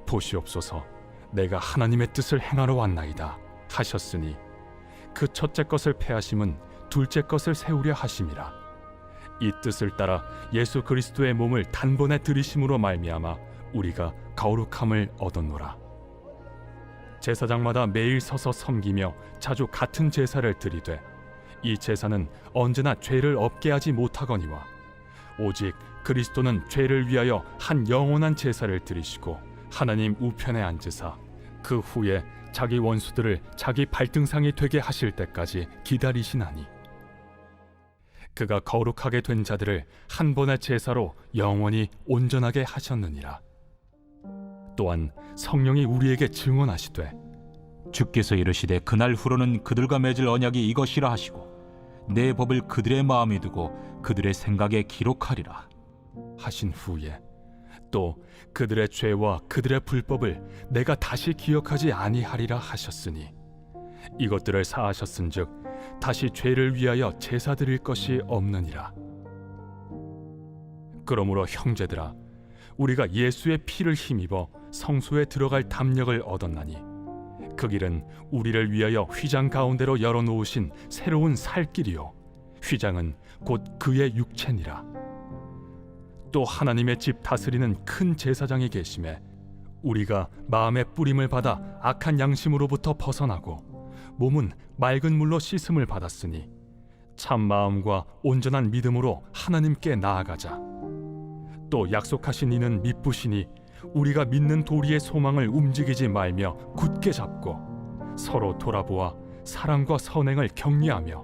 보시옵소서 내가 하나님의 뜻을 행하러 왔나이다 하셨으니 그 첫째 것을 패하심은 둘째 것을 세우려 하심이라. 이 뜻을 따라 예수 그리스도의 몸을 단번에 들이심으로 말미암아 우리가 거룩함을 얻었노라. 제사장마다 매일 서서 섬기며 자주 같은 제사를 드리되 이 제사는 언제나 죄를 없게 하지 못하거니와 오직 그리스도는 죄를 위하여 한 영원한 제사를 드리시고 하나님 우편에 앉으사 그 후에 자기 원수들을 자기 발등상이 되게 하실 때까지 기다리시나니 그가 거룩하게 된 자들을 한 번의 제사로 영원히 온전하게 하셨느니라. 또한 성령이 우리에게 증언하시되 주께서 이르시되 그날 후로는 그들과 맺을 언약이 이것이라 하시고 내 법을 그들의 마음에 두고 그들의 생각에 기록하리라 하신 후에 또 그들의 죄와 그들의 불법을 내가 다시 기억하지 아니하리라 하셨으니 이것들을 사하셨은즉 다시 죄를 위하여 제사 드릴 것이 없느니라. 그러므로 형제들아 우리가 예수의 피를 힘입어 성소에 들어갈 담력을 얻었나니 그 길은 우리를 위하여 휘장 가운데로 열어놓으신 새로운 살 길이요 휘장은 곧 그의 육체니라. 또 하나님의 집 다스리는 큰 제사장이 계심에 우리가 마음의 뿌림을 받아 악한 양심으로부터 벗어나고 몸은 맑은 물로 씻음을 받았으니 참 마음과 온전한 믿음으로 하나님께 나아가자. 또 약속하신 이는 미쁘시니 우리가 믿는 도리의 소망을 움직이지 말며 굳게 잡고 서로 돌아보아 사랑과 선행을 격려하며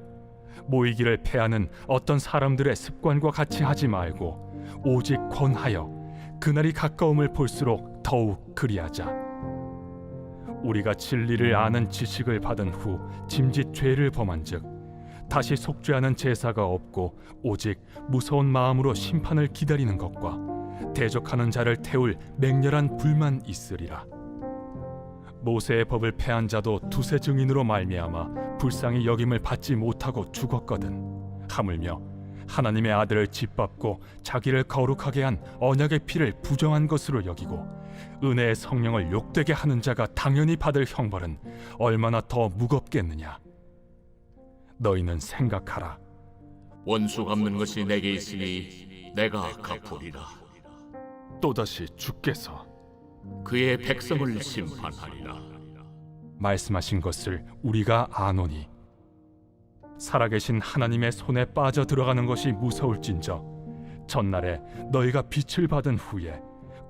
모이기를 패하는 어떤 사람들의 습관과 같이 하지 말고 오직 권하여 그날이 가까움을 볼수록 더욱 그리하자. 우리가 진리를 아는 지식을 받은 후 짐짓 죄를 범한즉 다시 속죄하는 제사가 없고 오직 무서운 마음으로 심판을 기다리는 것과 대적하는 자를 태울 맹렬한 불만 있으리라. 모세의 법을 패한 자도 두세 증인으로 말미암아 불쌍히 여김을 받지 못하고 죽었거든. 하물며 하나님의 아들을 짓밟고 자기를 거룩하게 한 언약의 피를 부정한 것으로 여기고 은혜의 성령을 욕되게 하는 자가 당연히 받을 형벌은 얼마나 더 무겁겠느냐. 너희는 생각하라. 원수 갚는 것이 내게 있으니 내가 갚으리라. 또다시 주께서 그의 백성을 심판하리라. 말씀하신 것을 우리가 아노니 살아계신 하나님의 손에 빠져 들어가는 것이 무서울진저 전날에 너희가 빛을 받은 후에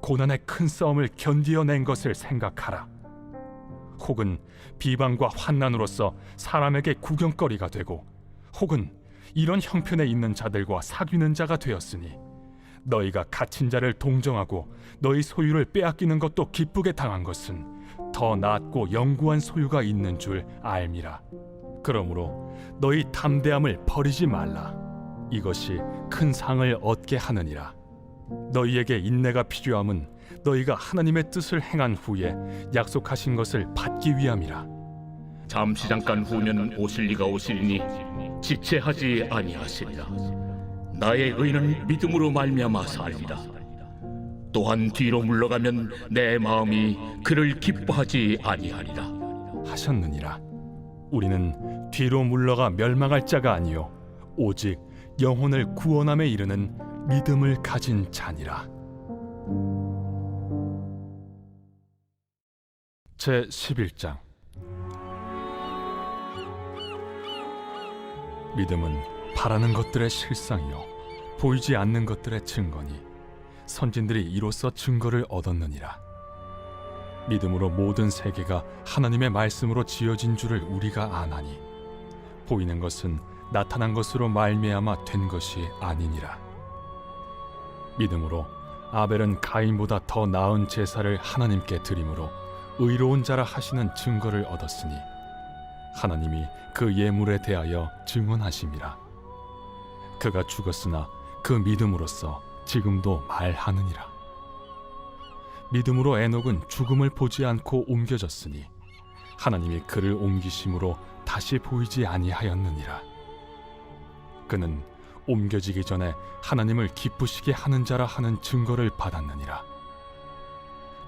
고난의 큰 싸움을 견디어낸 것을 생각하라. 혹은 비방과 환난으로서 사람에게 구경거리가 되고 혹은 이런 형편에 있는 자들과 사귀는 자가 되었으니 너희가 갇힌 자를 동정하고 너희 소유를 빼앗기는 것도 기쁘게 당한 것은 더 낫고 영구한 소유가 있는 줄 알미라. 그러므로 너희 담대함을 버리지 말라. 이것이 큰 상을 얻게 하느니라. 너희에게 인내가 필요함은 너희가 하나님의 뜻을 행한 후에 약속하신 것을 받기 위함이라. 잠시 잠깐 후면 오실 이가 오시리니 지체하지 아니하시리라. 나의 의는 믿음으로 말미암아 살리라. 또한 뒤로 물러가면 내 마음이 그를 기뻐하지 아니하리라 하셨느니라. 우리는 뒤로 물러가 멸망할 자가 아니요 오직 영혼을 구원함에 이르는 믿음을 가진 자니라. 제 11장. 믿음은 바라는 것들의 실상이요 보이지 않는 것들의 증거니 선진들이 이로써 증거를 얻었느니라. 믿음으로 모든 세계가 하나님의 말씀으로 지어진 줄을 우리가 아나니 보이는 것은 나타난 것으로 말미암아 된 것이 아니니라. 믿음으로 아벨은 가인보다 더 나은 제사를 하나님께 드림으로 의로운 자라 하시는 증거를 얻었으니 하나님이 그 예물에 대하여 증언하심이라. 그가 죽었으나 그 믿음으로써 지금도 말하느니라. 믿음으로 에녹은 죽음을 보지 않고 옮겨졌으니 하나님이 그를 옮기심으로 다시 보이지 아니하였느니라. 그는 옮겨지기 전에 하나님을 기쁘시게 하는 자라 하는 증거를 받았느니라.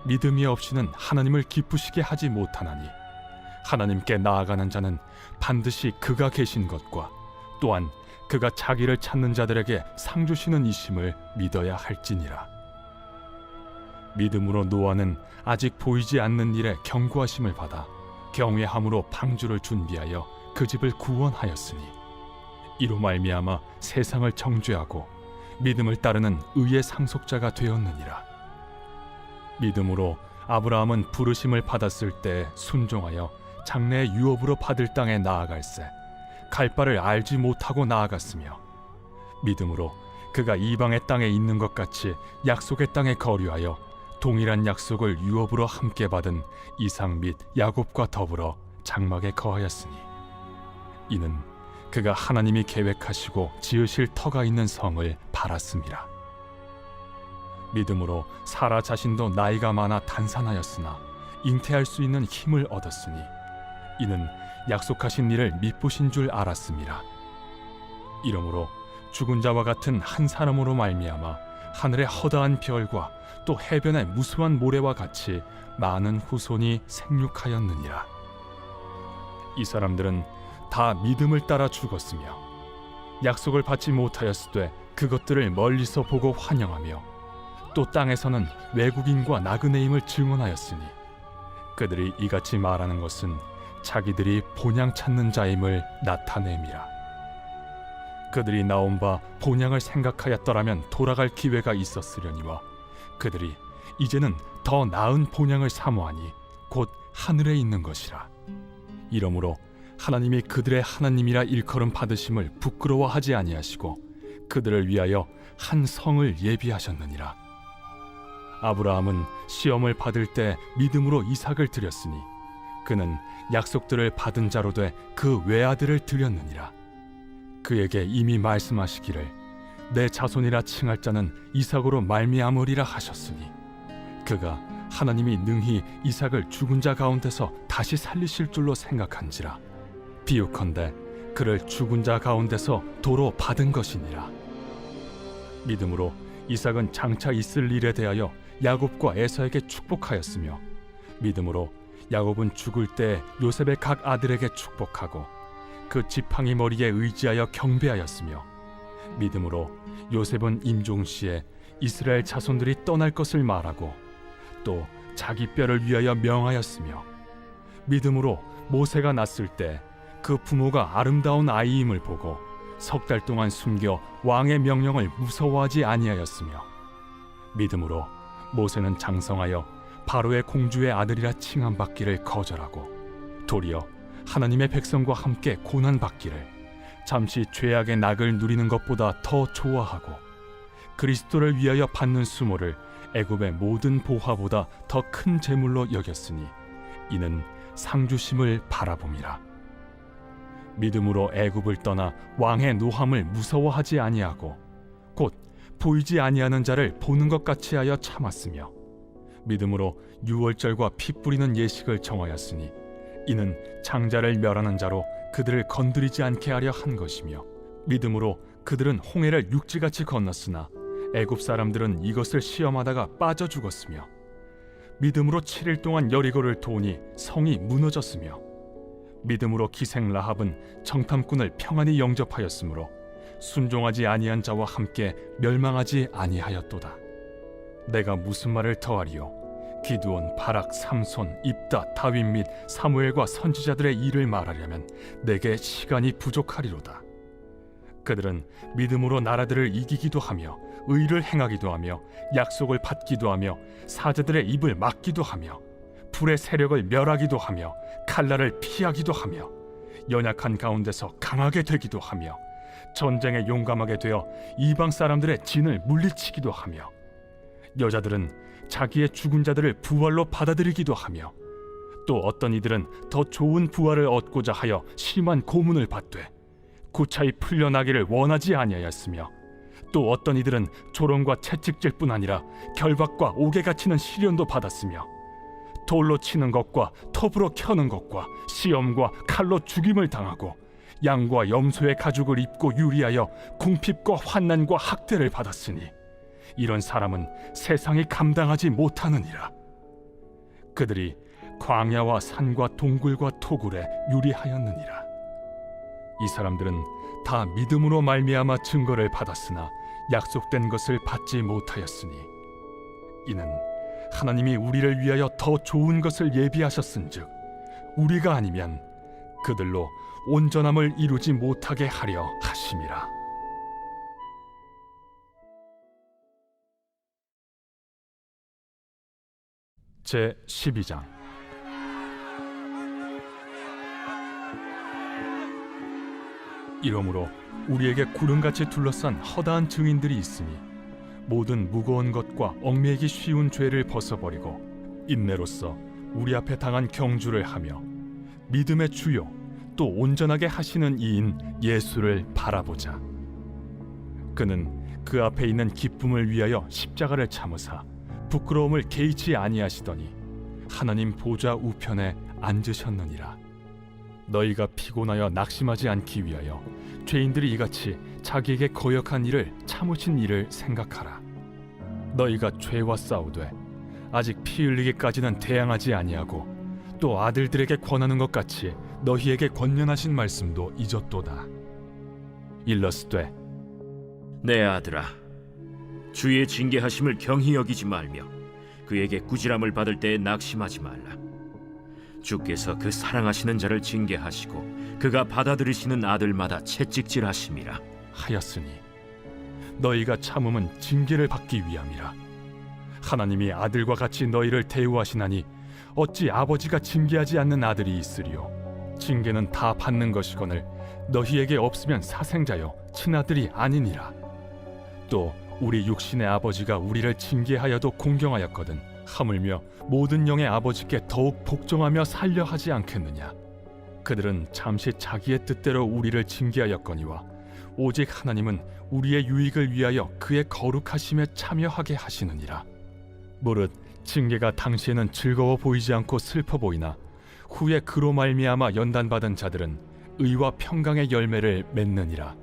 믿음이 없이는 하나님을 기쁘시게 하지 못하나니 하나님께 나아가는 자는 반드시 그가 계신 것과 또한 그가 자기를 찾는 자들에게 상 주시는 이심을 믿어야 할지니라. 믿음으로 노아는 아직 보이지 않는 일에 경고하심을 받아 경외함으로 방주를 준비하여 그 집을 구원하였으니 이로 말미암아 세상을 정죄하고 믿음을 따르는 의의 상속자가 되었느니라. 믿음으로 아브라함은 부르심을 받았을 때 순종하여 장래의 유업으로 받을 땅에 나아갈새 갈 바를 알지 못하고 나아갔으며 믿음으로 그가 이방의 땅에 있는 것 같이 약속의 땅에 거류하여 동일한 약속을 유업으로 함께 받은 이삭 및 야곱과 더불어 장막에 거하였으니 이는 그가 하나님이 계획하시고 지으실 터가 있는 성을 바랐음이라. 믿음으로 사라 자신도 나이가 많아 단산하였으나 잉태할 수 있는 힘을 얻었으니 이는 약속하신 일을 미쁘신 줄 알았음이라. 이러므로 죽은 자와 같은 한 사람으로 말미암아 하늘의 허다한 별과 또 해변의 무수한 모래와 같이 많은 후손이 생육하였느니라. 이 사람들은 다 믿음을 따라 죽었으며 약속을 받지 못하였으되 그것들을 멀리서 보고 환영하며 또 땅에서는 외국인과 나그네임을 증언하였으니 그들이 이같이 말하는 것은 자기들이 본향 찾는 자임을 나타냄이라. 그들이 나온 바 본향을 생각하였더라면 돌아갈 기회가 있었으려니와 그들이 이제는 더 나은 본향을 사모하니 곧 하늘에 있는 것이라. 이러므로 하나님이 그들의 하나님이라 일컬음 받으심을 부끄러워하지 아니하시고 그들을 위하여 한 성을 예비하셨느니라. 아브라함은 시험을 받을 때 믿음으로 이삭을 드렸으니 그는 약속들을 받은 자로 돼 그 외아들을 드렸느니라. 그에게 이미 말씀하시기를 내 자손이라 칭할 자는 이삭으로 말미암으리라 하셨으니 그가 하나님이 능히 이삭을 죽은 자 가운데서 다시 살리실 줄로 생각한지라. 비유컨대 그를 죽은 자 가운데서 도로 받은 것이니라. 믿음으로 이삭은 장차 있을 일에 대하여 야곱과 에서에게 축복하였으며 믿음으로 야곱은 죽을 때 요셉의 각 아들에게 축복하고 그 지팡이 머리에 의지하여 경배하였으며 믿음으로 요셉은 임종시에 이스라엘 자손들이 떠날 것을 말하고 또 자기 뼈를 위하여 명하였으며 믿음으로 모세가 낳았을 때 그 부모가 아름다운 아이임을 보고 석 달 동안 숨겨 왕의 명령을 무서워하지 아니하였으며 믿음으로 모세는 장성하여 바로의 공주의 아들이라 칭함받기를 거절하고 도리어 하나님의 백성과 함께 고난받기를 잠시 죄악의 낙을 누리는 것보다 더 좋아하고 그리스도를 위하여 받는 수모를 애굽의 모든 보화보다 더 큰 재물로 여겼으니 이는 상주심을 바라봄이라. 믿음으로 애굽을 떠나 왕의 노함을 무서워하지 아니하고 곧 보이지 아니하는 자를 보는 것 같이 하여 참았으며 믿음으로 유월절과 피 뿌리는 예식을 정하였으니 이는 장자를 멸하는 자로 그들을 건드리지 않게 하려 한 것이며 믿음으로 그들은 홍해를 육지같이 건넜으나 애굽 사람들은 이것을 시험하다가 빠져 죽었으며 믿음으로 7일 동안 여리고를 도우니 성이 무너졌으며 믿음으로 기생 라합은 정탐꾼을 평안히 영접하였으므로 순종하지 아니한 자와 함께 멸망하지 아니하였도다. 내가 무슨 말을 더하리요? 기드온, 바락, 삼손, 입다, 다윗 및 사무엘과 선지자들의 일을 말하려면 내게 시간이 부족하리로다. 그들은 믿음으로 나라들을 이기기도 하며 의를 행하기도 하며 약속을 받기도 하며 사제들의 입을 막기도 하며 불의 세력을 멸하기도 하며 칼날을 피하기도 하며 연약한 가운데서 강하게 되기도 하며 전쟁에 용감하게 되어 이방 사람들의 진을 물리치기도 하며 여자들은 자기의 죽은 자들을 부활로 받아들이기도 하며 또 어떤 이들은 더 좋은 부활을 얻고자 하여 심한 고문을 받되 구차히 풀려나기를 원하지 아니하였으며 또 어떤 이들은 조롱과 채찍질 뿐 아니라 결박과 옥에 갇히는 시련도 받았으며 돌로 치는 것과 톱으로 켜는 것과 시험과 칼로 죽임을 당하고 양과 염소의 가죽을 입고 유리하여 궁핍과 환난과 학대를 받았으니 이런 사람은 세상이 감당하지 못하느니라. 그들이 광야와 산과 동굴과 토굴에 유리하였느니라. 이 사람들은 다 믿음으로 말미암아 증거를 받았으나 약속된 것을 받지 못하였으니 이는 하나님이 우리를 위하여 더 좋은 것을 예비하셨은즉 우리가 아니면 그들로 온전함을 이루지 못하게 하려 하심이라. 제 12장. 이러므로 우리에게 구름같이 둘러싼 허다한 증인들이 있으니 모든 무거운 것과 얽매이기 쉬운 죄를 벗어버리고 인내로써 우리 앞에 당한 경주를 하며 믿음의 주요 또 온전하게 하시는 이인 예수를 바라보자. 그는 그 앞에 있는 기쁨을 위하여 십자가를 참으사 부끄러움을 개의치 아니하시더니 하나님 보좌 우편에 앉으셨느니라. 너희가 피곤하여 낙심하지 않기 위하여 죄인들이 이같이 자기에게 거역한 일을 참으신 일을 생각하라. 너희가 죄와 싸우되 아직 피 흘리기까지는 대항하지 아니하고 또 아들들에게 권하는 것 같이 너희에게 권면하신 말씀도 잊었도다. 일러스되 내 아들아, 주의 징계하심을 경히 여기지 말며 그에게 꾸지람을 받을 때에 낙심하지 말라. 주께서 그 사랑하시는 자를 징계하시고 그가 받아들이시는 아들마다 채찍질하심이라 하였으니 너희가 참음은 징계를 받기 위함이라. 하나님이 아들과 같이 너희를 대우하시나니 어찌 아버지가 징계하지 않는 아들이 있으리요. 징계는 다 받는 것이거늘 너희에게 없으면 사생자여 친아들이 아니니라. 또 우리 육신의 아버지가 우리를 징계하여도 공경하였거든 하물며 모든 영의 아버지께 더욱 복종하며 살려 하지 않겠느냐. 그들은 잠시 자기의 뜻대로 우리를 징계하였거니와 오직 하나님은 우리의 유익을 위하여 그의 거룩하심에 참여하게 하시느니라. 무릇 징계가 당시에는 즐거워 보이지 않고 슬퍼 보이나 후에 그로 말미암아 연단받은 자들은 의와 평강의 열매를 맺느니라.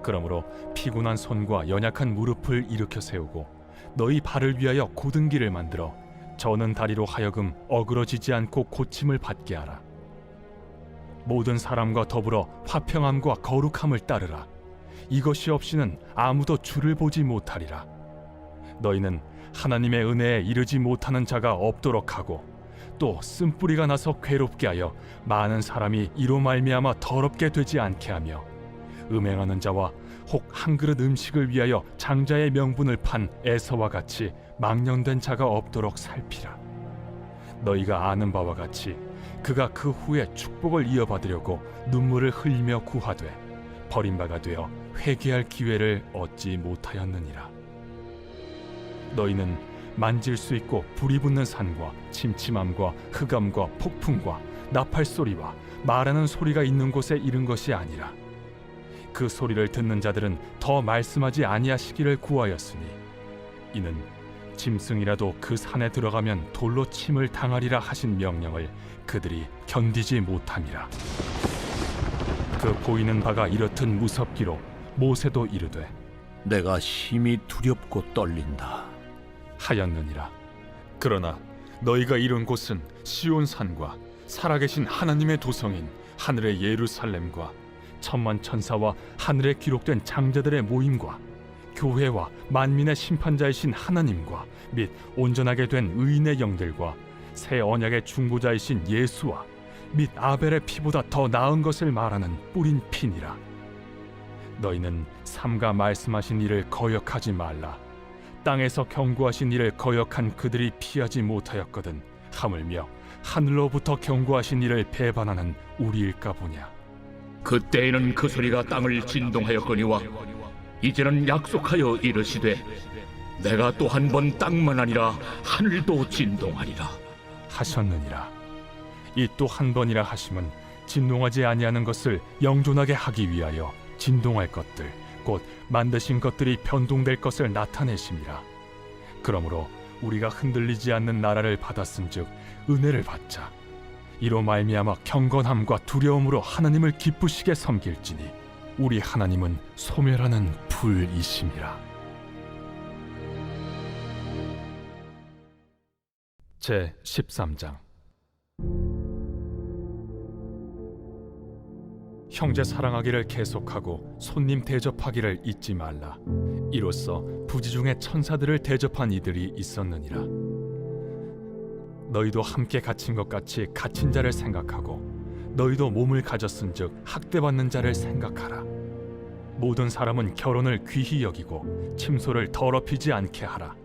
그러므로 피곤한 손과 연약한 무릎을 일으켜 세우고 너희 발을 위하여 곧은 길을 만들어 저는 다리로 하여금 어그러지지 않고 고침을 받게 하라. 모든 사람과 더불어 화평함과 거룩함을 따르라. 이것이 없이는 아무도 주를 보지 못하리라. 너희는 하나님의 은혜에 이르지 못하는 자가 없도록 하고 또 쓴뿌리가 나서 괴롭게 하여 많은 사람이 이로 말미암아 더럽게 되지 않게 하며 음행하는 자와 혹 한 그릇 음식을 위하여 장자의 명분을 판 에서와 같이 망령된 자가 없도록 살피라. 너희가 아는 바와 같이 그가 그 후에 축복을 이어받으려고 눈물을 흘리며 구하되 버림바가 되어 회개할 기회를 얻지 못하였느니라. 너희는 만질 수 있고 불이 붙는 산과 침침함과 흑암과 폭풍과 나팔 소리와 말하는 소리가 있는 곳에 이른 것이 아니라 그 소리를 듣는 자들은 더 말씀하지 아니하시기를 구하였으니 이는 짐승이라도 그 산에 들어가면 돌로 침을 당하리라 하신 명령을 그들이 견디지 못함이라. 그 보이는 바가 이렇듯 무섭기로 모세도 이르되 내가 심히 두렵고 떨린다 하였느니라. 그러나 너희가 이룬 곳은 시온 산과 살아계신 하나님의 도성인 하늘의 예루살렘과 천만 천사와 하늘에 기록된 장자들의 모임과 교회와 만민의 심판자이신 하나님과 및 온전하게 된 의인의 영들과 새 언약의 중보자이신 예수와 및 아벨의 피보다 더 나은 것을 말하는 뿌린 피니라. 너희는 삼가 말씀하신 일을 거역하지 말라. 땅에서 경고하신 일을 거역한 그들이 피하지 못하였거든 하물며 하늘로부터 경고하신 일을 배반하는 우리일까 보냐. 그때에는 그 소리가 땅을 진동하였거니와 이제는 약속하여 이르시되 내가 또 한 번 땅만 아니라 하늘도 진동하리라 하셨느니라. 이 또 한 번이라 하심은 진동하지 아니하는 것을 영존하게 하기 위하여 진동할 것들 곧 만드신 것들이 변동될 것을 나타내심이라. 그러므로 우리가 흔들리지 않는 나라를 받았은즉 은혜를 받자. 이로 말미암아 경건함과 두려움으로 하나님을 기쁘시게 섬길지니 우리 하나님은 소멸하는 불이심이라. 제 13장. 형제 사랑하기를 계속하고 손님 대접하기를 잊지 말라. 이로써 부지중에 천사들을 대접한 이들이 있었느니라. 너희도 함께 갇힌 것 같이 갇힌 자를 생각하고 너희도 몸을 가졌은즉 학대받는 자를 생각하라. 모든 사람은 결혼을 귀히 여기고 침소를 더럽히지 않게 하라.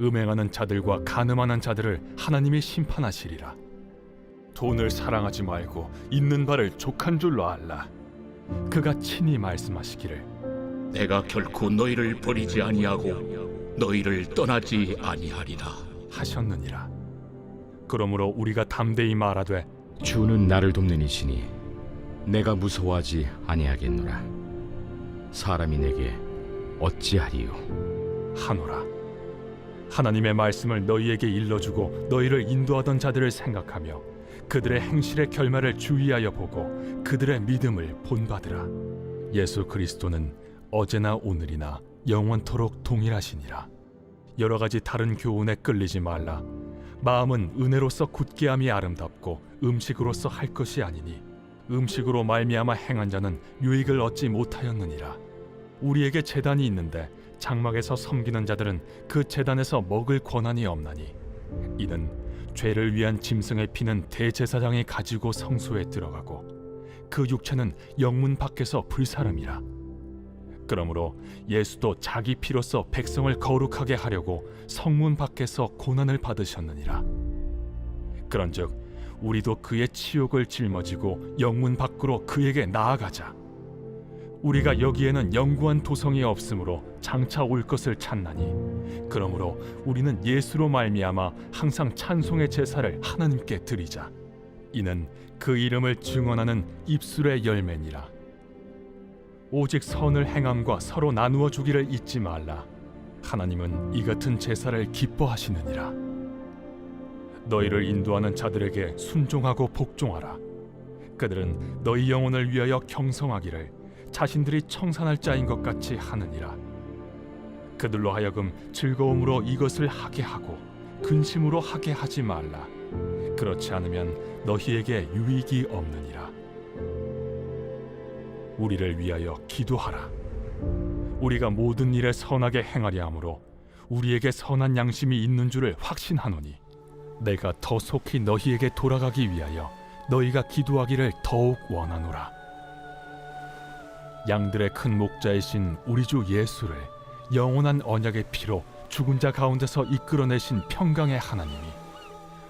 음행하는 자들과 간음하는 자들을 하나님이 심판하시리라. 돈을 사랑하지 말고 있는 바를 족한 줄로 알라. 그가 친히 말씀하시기를 내가 결코 너희를 버리지 아니하고 너희를 떠나지 아니하리라 하셨느니라. 그러므로 우리가 담대히 말하되 주는 나를 돕는 이시니 내가 무서워하지 아니하겠노라. 사람이 내게 어찌하리요 하노라. 하나님의 말씀을 너희에게 일러주고 너희를 인도하던 자들을 생각하며 그들의 행실의 결말을 주의하여 보고 그들의 믿음을 본받으라. 예수 그리스도는 어제나 오늘이나 영원토록 동일하시니라. 여러 가지 다른 교훈에 끌리지 말라. 마음은 은혜로서 굳게 함이 아름답고 음식으로서 할 것이 아니니 음식으로 말미암아 행한 자는 유익을 얻지 못하였느니라. 우리에게 제단이 있는데 장막에서 섬기는 자들은 그 제단에서 먹을 권한이 없나니 이는 죄를 위한 짐승의 피는 대제사장이 가지고 성소에 들어가고 그 육체는 영문 밖에서 불사름이라. 그러므로 예수도 자기 피로써 백성을 거룩하게 하려고 성문 밖에서 고난을 받으셨느니라. 그런즉 우리도 그의 치욕을 짊어지고 영문 밖으로 그에게 나아가자. 우리가 여기에는 영구한 도성이 없으므로 장차 올 것을 찾나니 그러므로 우리는 예수로 말미암아 항상 찬송의 제사를 하나님께 드리자. 이는 그 이름을 증언하는 입술의 열매니라. 오직 선을 행함과 서로 나누어 주기를 잊지 말라. 하나님은 이 같은 제사를 기뻐하시느니라. 너희를 인도하는 자들에게 순종하고 복종하라. 그들은 너희 영혼을 위하여 경성하기를 자신들이 청산할 자인 것 같이 하느니라. 그들로 하여금 즐거움으로 이것을 하게 하고 근심으로 하게 하지 말라. 그렇지 않으면 너희에게 유익이 없느니라. 우리를 위하여 기도하라. 우리가 모든 일에 선하게 행하려 함으로 우리에게 선한 양심이 있는 줄을 확신하노니 내가 더 속히 너희에게 돌아가기 위하여 너희가 기도하기를 더욱 원하노라. 양들의 큰 목자이신 우리 주 예수를 영원한 언약의 피로 죽은 자 가운데서 이끌어내신 평강의 하나님이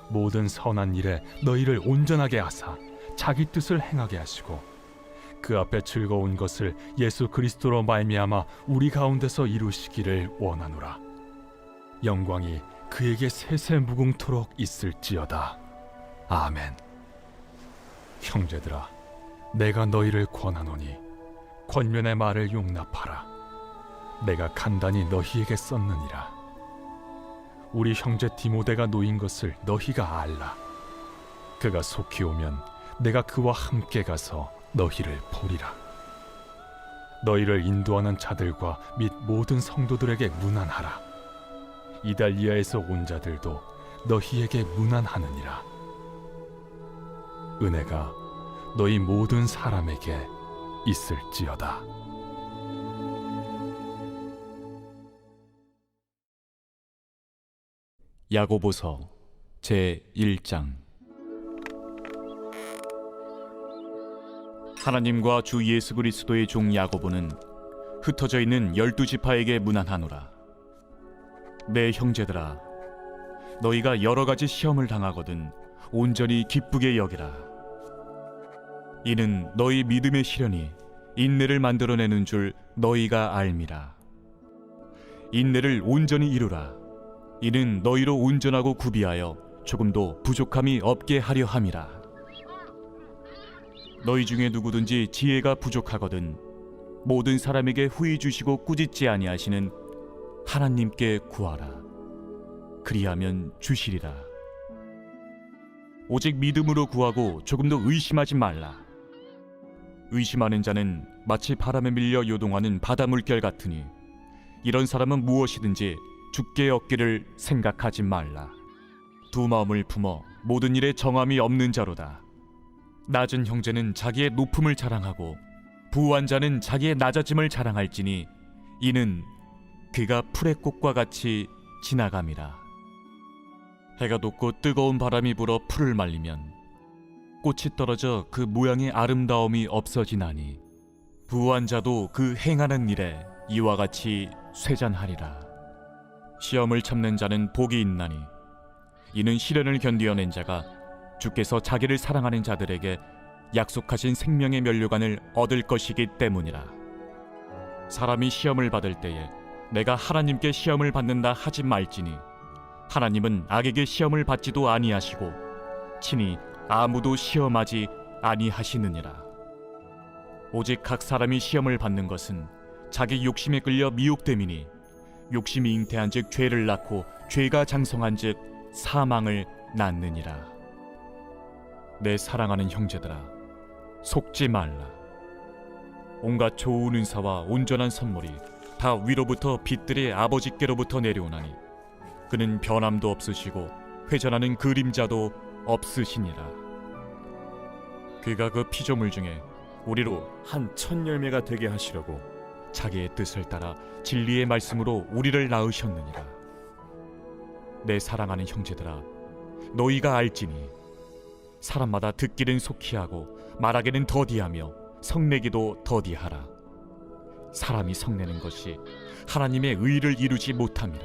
모든 선한 일에 너희를 온전하게 하사 자기 뜻을 행하게 하시고 그 앞에 즐거운 것을 예수 그리스도로 말미암아 우리 가운데서 이루시기를 원하노라. 영광이 그에게 세세 무궁토록 있을지어다. 아멘. 형제들아, 내가 너희를 권하노니 권면의 말을 용납하라. 내가 간단히 너희에게 썼느니라. 우리 형제 디모데가 놓인 것을 너희가 알라. 그가 속히 오면 내가 그와 함께 가서 너희를 보리라. 너희를 인도하는 자들과 및 모든 성도들에게 문안하라. 이달리아에서 온 자들도 너희에게 문안하느니라. 은혜가 너희 모든 사람에게 있을지어다. 야고보서 제 1장. 하나님과 주 예수 그리스도의 종 야고보는 흩어져 있는 12지파에게 문안하노라. 내 형제들아, 너희가 여러 가지 시험을 당하거든 온전히 기쁘게 여기라. 이는 너희 믿음의 시련이 인내를 만들어내는 줄 너희가 알미라. 인내를 온전히 이루라. 이는 너희로 온전하고 구비하여 조금도 부족함이 없게 하려 함이라. 너희 중에 누구든지 지혜가 부족하거든 모든 사람에게 후히 주시고 꾸짖지 아니하시는 하나님께 구하라. 그리하면 주시리라. 오직 믿음으로 구하고 조금도 의심하지 말라. 의심하는 자는 마치 바람에 밀려 요동하는 바다 물결 같으니 이런 사람은 무엇이든지 주께 얻기를 생각하지 말라. 두 마음을 품어 모든 일에 정함이 없는 자로다. 낮은 형제는 자기의 높음을 자랑하고 부한 자는 자기의 낮아짐을 자랑할지니 이는 그가 풀의 꽃과 같이 지나감이라. 해가 돋고 뜨거운 바람이 불어 풀을 말리면 꽃이 떨어져 그 모양의 아름다움이 없어지나니 부한 자도 그 행하는 일에 이와 같이 쇠잔하리라. 시험을 참는 자는 복이 있나니 이는 시련을 견디어낸 자가 주께서 자기를 사랑하는 자들에게 약속하신 생명의 면류관을 얻을 것이기 때문이라. 사람이 시험을 받을 때에 내가 하나님께 시험을 받는다 하지 말지니 하나님은 악에게 시험을 받지도 아니하시고 친히 아무도 시험하지 아니하시느니라. 오직 각 사람이 시험을 받는 것은 자기 욕심에 끌려 미혹됨이니 욕심이 잉태한즉 죄를 낳고 죄가 장성한즉 사망을 낳느니라. 내 사랑하는 형제들아, 속지 말라. 온갖 좋은 은사와 온전한 선물이 다 위로부터 빛들의 아버지께로부터 내려오나니 그는 변함도 없으시고 회전하는 그림자도 없으시니라. 그가 그 피조물 중에 우리로 한 첫 열매가 되게 하시려고 자기의 뜻을 따라 진리의 말씀으로 우리를 낳으셨느니라. 내 사랑하는 형제들아, 너희가 알지니 사람마다 듣기는 속히 하고 말하기는 더디하며 성내기도 더디하라. 사람이 성내는 것이 하나님의 의를 이루지 못함이라.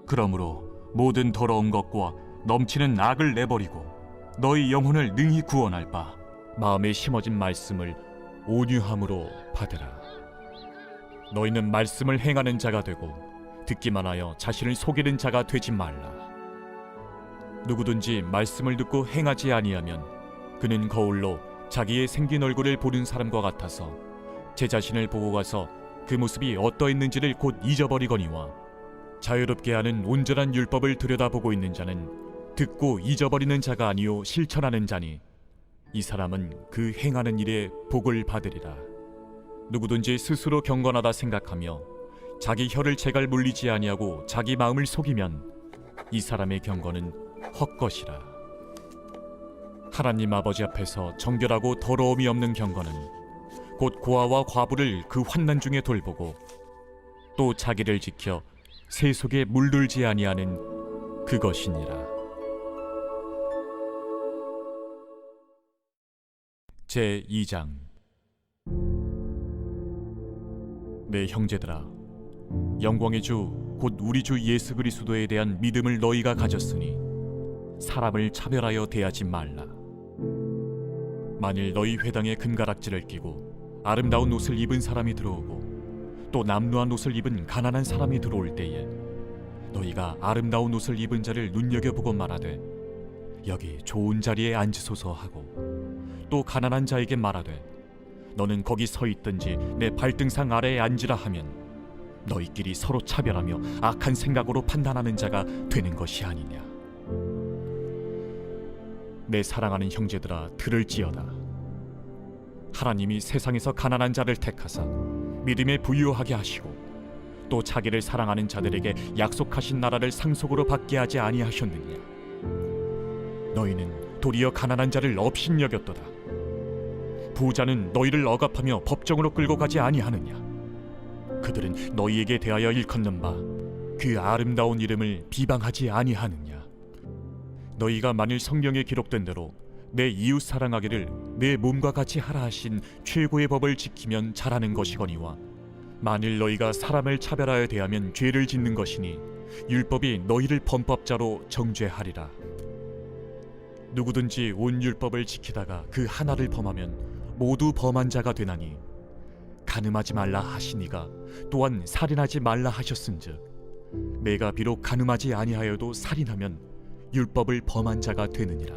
그러므로 모든 더러운 것과 넘치는 악을 내버리고 너희 영혼을 능히 구원할 바 마음에 심어진 말씀을 온유함으로 받으라. 너희는 말씀을 행하는 자가 되고 듣기만 하여 자신을 속이는 자가 되지 말라. 누구든지 말씀을 듣고 행하지 아니하면 그는 거울로 자기의 생긴 얼굴을 보는 사람과 같아서 제 자신을 보고 가서 그 모습이 어떠했는지를 곧 잊어버리거니와 자유롭게 하는 온전한 율법을 들여다보고 있는 자는 듣고 잊어버리는 자가 아니요 실천하는 자니 이 사람은 그 행하는 일에 복을 받으리라. 누구든지 스스로 경건하다 생각하며 자기 혀를 제갈 물리지 아니하고 자기 마음을 속이면 이 사람의 경건은 헛것이라. 하나님 아버지 앞에서 정결하고 더러움이 없는 경건은 곧 고아와 과부를 그 환난 중에 돌보고 또 자기를 지켜 새 속에 물들지 아니하는 그것이니라. 제2장. 내 형제들아, 영광의 주 곧 우리 주 예수 그리스도에 대한 믿음을 너희가 가졌으니 사람을 차별하여 대하지 말라. 만일 너희 회당에 금가락지를 끼고 아름다운 옷을 입은 사람이 들어오고 또 남루한 옷을 입은 가난한 사람이 들어올 때에 너희가 아름다운 옷을 입은 자를 눈여겨보고 말하되 여기 좋은 자리에 앉으소서 하고 또 가난한 자에게 말하되 너는 거기 서 있든지 내 발등상 아래에 앉으라 하면 너희끼리 서로 차별하며 악한 생각으로 판단하는 자가 되는 것이 아니냐. 내 사랑하는 형제들아, 들을지어다. 하나님이 세상에서 가난한 자를 택하사 믿음에 부유하게 하시고 또 자기를 사랑하는 자들에게 약속하신 나라를 상속으로 받게 하지 아니하셨느냐. 너희는 도리어 가난한 자를 업신여겼도다. 부자는 너희를 억압하며 법정으로 끌고 가지 아니하느냐. 그들은 너희에게 대하여 일컫는 바 그 아름다운 이름을 비방하지 아니하느냐. 너희가 만일 성경에 기록된 대로 내 이웃 사랑하기를 내 몸과 같이 하라 하신 최고의 법을 지키면 잘하는 것이거니와 만일 너희가 사람을 차별하여 대하면 죄를 짓는 것이니 율법이 너희를 범법자로 정죄하리라. 누구든지 온 율법을 지키다가 그 하나를 범하면 모두 범한 자가 되나니 간음하지 말라 하시니가 또한 살인하지 말라 하셨은즉 내가 비록 간음하지 아니하여도 살인하면 율법을 범한 자가 되느니라.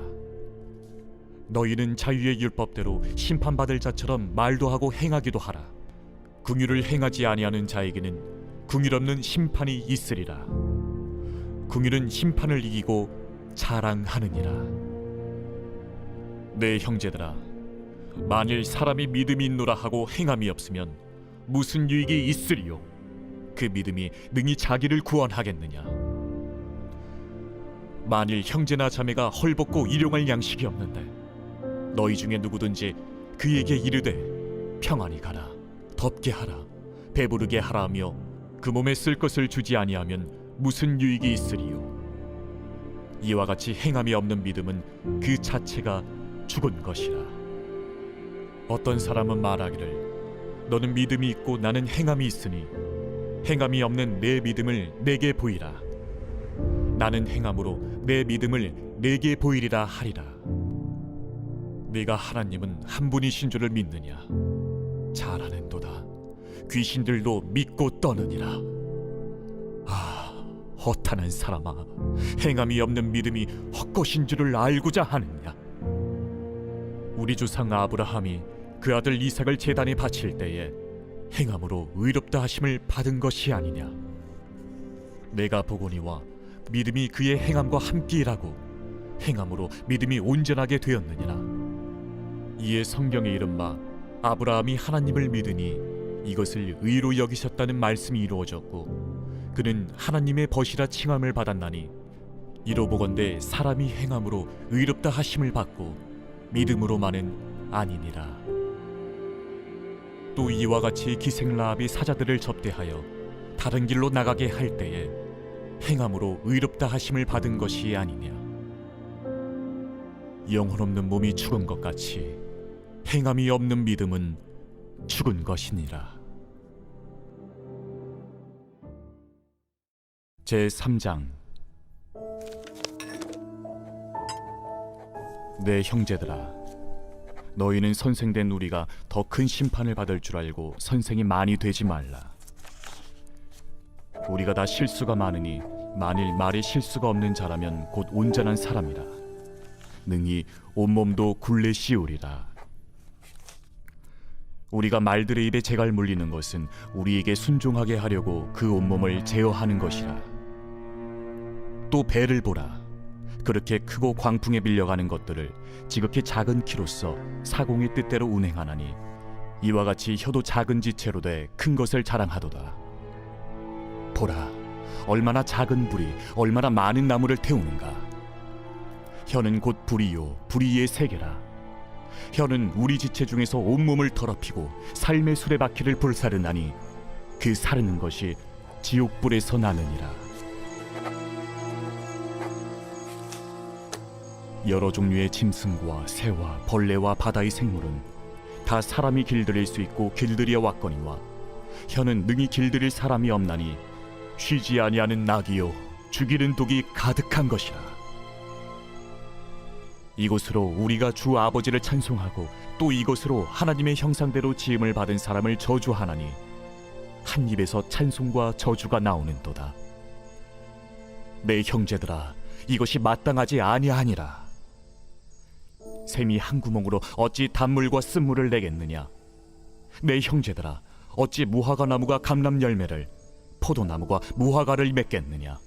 너희는 자유의 율법대로 심판받을 자처럼 말도 하고 행하기도 하라. 긍휼을 행하지 아니하는 자에게는 긍휼 없는 심판이 있으리라. 긍휼은 심판을 이기고 자랑하느니라. 내 형제들아, 만일 사람이 믿음이 있노라 하고 행함이 없으면 무슨 유익이 있으리요? 그 믿음이 능히 자기를 구원하겠느냐? 만일 형제나 자매가 헐벗고 일용할 양식이 없는데 너희 중에 누구든지 그에게 이르되 평안히 가라, 덥게 하라, 배부르게 하라 하며 그 몸에 쓸 것을 주지 아니하면 무슨 유익이 있으리요? 이와 같이 행함이 없는 믿음은 그 자체가 죽은 것이라. 어떤 사람은 말하기를 너는 믿음이 있고 나는 행함이 있으니 행함이 없는 내 믿음을 내게 보이라. 나는 행함으로 내 믿음을 내게 보이리라 하리라. 네가 하나님은 한 분이신 줄을 믿느냐? 잘하는도다. 귀신들도 믿고 떠느니라. 아, 허탄한 사람아, 행함이 없는 믿음이 헛것인 줄을 알고자 하느냐? 우리 조상 아브라함이 그 아들 이삭을 제단에 바칠 때에 행함으로 의롭다 하심을 받은 것이 아니냐? 내가 보거니와 믿음이 그의 행함과 함께 일하고 행함으로 믿음이 온전하게 되었느니라. 이에 성경에 이른 바 아브라함이 하나님을 믿으니 이것을 의로 여기셨다는 말씀이 이루어졌고 그는 하나님의 벗이라 칭함을 받았나니 이로 보건대 사람이 행함으로 의롭다 하심을 받고 믿음으로만은 아니니라. 또 이와 같이 기생 라합이 사자들을 접대하여 다른 길로 나가게 할 때에 행함으로 의롭다 하심을 받은 것이 아니냐? 영혼 없는 몸이 죽은 것 같이 행함이 없는 믿음은 죽은 것이니라. 제3장. 내 형제들아, 너희는 선생된 우리가 더 큰 심판을 받을 줄 알고 선생이 많이 되지 말라. 우리가 다 실수가 많으니 만일 말에 실수가 없는 자라면 곧 온전한 사람이라. 능히 온몸도 굴레 씌우리라. 우리가 말들의 입에 재갈 물리는 것은 우리에게 순종하게 하려고 그 온몸을 제어하는 것이라. 또 배를 보라. 그렇게 크고 광풍에 밀려가는 것들을 지극히 작은 키로서 사공의 뜻대로 운행하나니 이와 같이 혀도 작은 지체로 돼 큰 것을 자랑하도다. 보라, 얼마나 작은 불이 얼마나 많은 나무를 태우는가. 혀는 곧 불이요 불이의 세계라. 혀는 우리 지체 중에서 온몸을 더럽히고 삶의 수레바퀴를 불사르나니 그 사르는 것이 지옥불에서 나느니라. 여러 종류의 짐승과 새와 벌레와 바다의 생물은 다 사람이 길들일 수 있고 길들여 왔거니와 혀는 능히 길들일 사람이 없나니 쉬지 아니하는 낙이요 죽이는 독이 가득한 것이라. 이곳으로 우리가 주 아버지를 찬송하고 또 이곳으로 하나님의 형상대로 지음을 받은 사람을 저주하나니 한 입에서 찬송과 저주가 나오는도다. 내 형제들아, 이것이 마땅하지 아니하니라. 샘이 한 구멍으로 어찌 단물과 쓴물을 내겠느냐? 내 형제들아, 어찌 무화과 나무가 감람 열매를 포도나무가 무화과를 맺겠느냐?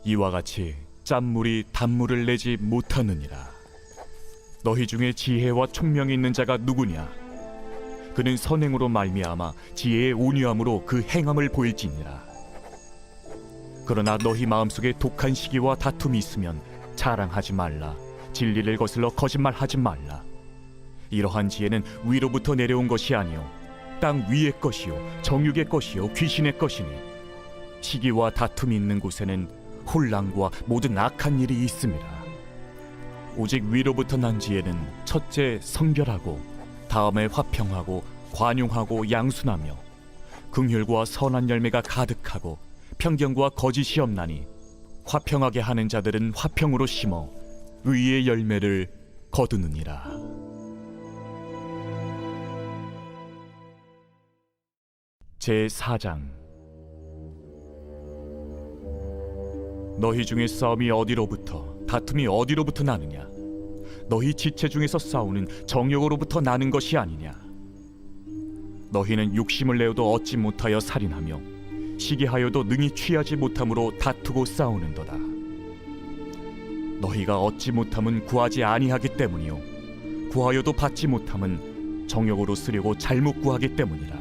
이와 같이 짠물이 단물을 내지 못하느니라. 너희 중에 지혜와 총명이 있는 자가 누구냐? 그는 선행으로 말미암아 지혜의 온유함으로 그 행함을 보일지니라. 그러나 너희 마음속에 독한 시기와 다툼이 있으면 자랑하지 말라. 진리를 거슬러 거짓말하지 말라. 이러한 지혜는 위로부터 내려온 것이 아니요 땅 위의 것이요 정육의 것이요 귀신의 것이니 시기와 다툼이 있는 곳에는 혼란과 모든 악한 일이 있음이라. 오직 위로부터 난 지혜는 첫째 성결하고 다음에 화평하고 관용하고 양순하며 긍휼과 선한 열매가 가득하고 편견과 거짓이 없나니 화평하게 하는 자들은 화평으로 심어 의의 열매를 거두느니라. 제4장. 너희 중에 싸움이 어디로부터 다툼이 어디로부터 나느냐? 너희 지체 중에서 싸우는 정욕으로부터 나는 것이 아니냐? 너희는 욕심을 내어도 얻지 못하여 살인하며 시기하여도 능히 취하지 못함으로 다투고 싸우는도다. 너희가 얻지 못함은 구하지 아니하기 때문이요 구하여도 받지 못함은 정욕으로 쓰려고 잘못 구하기 때문이라.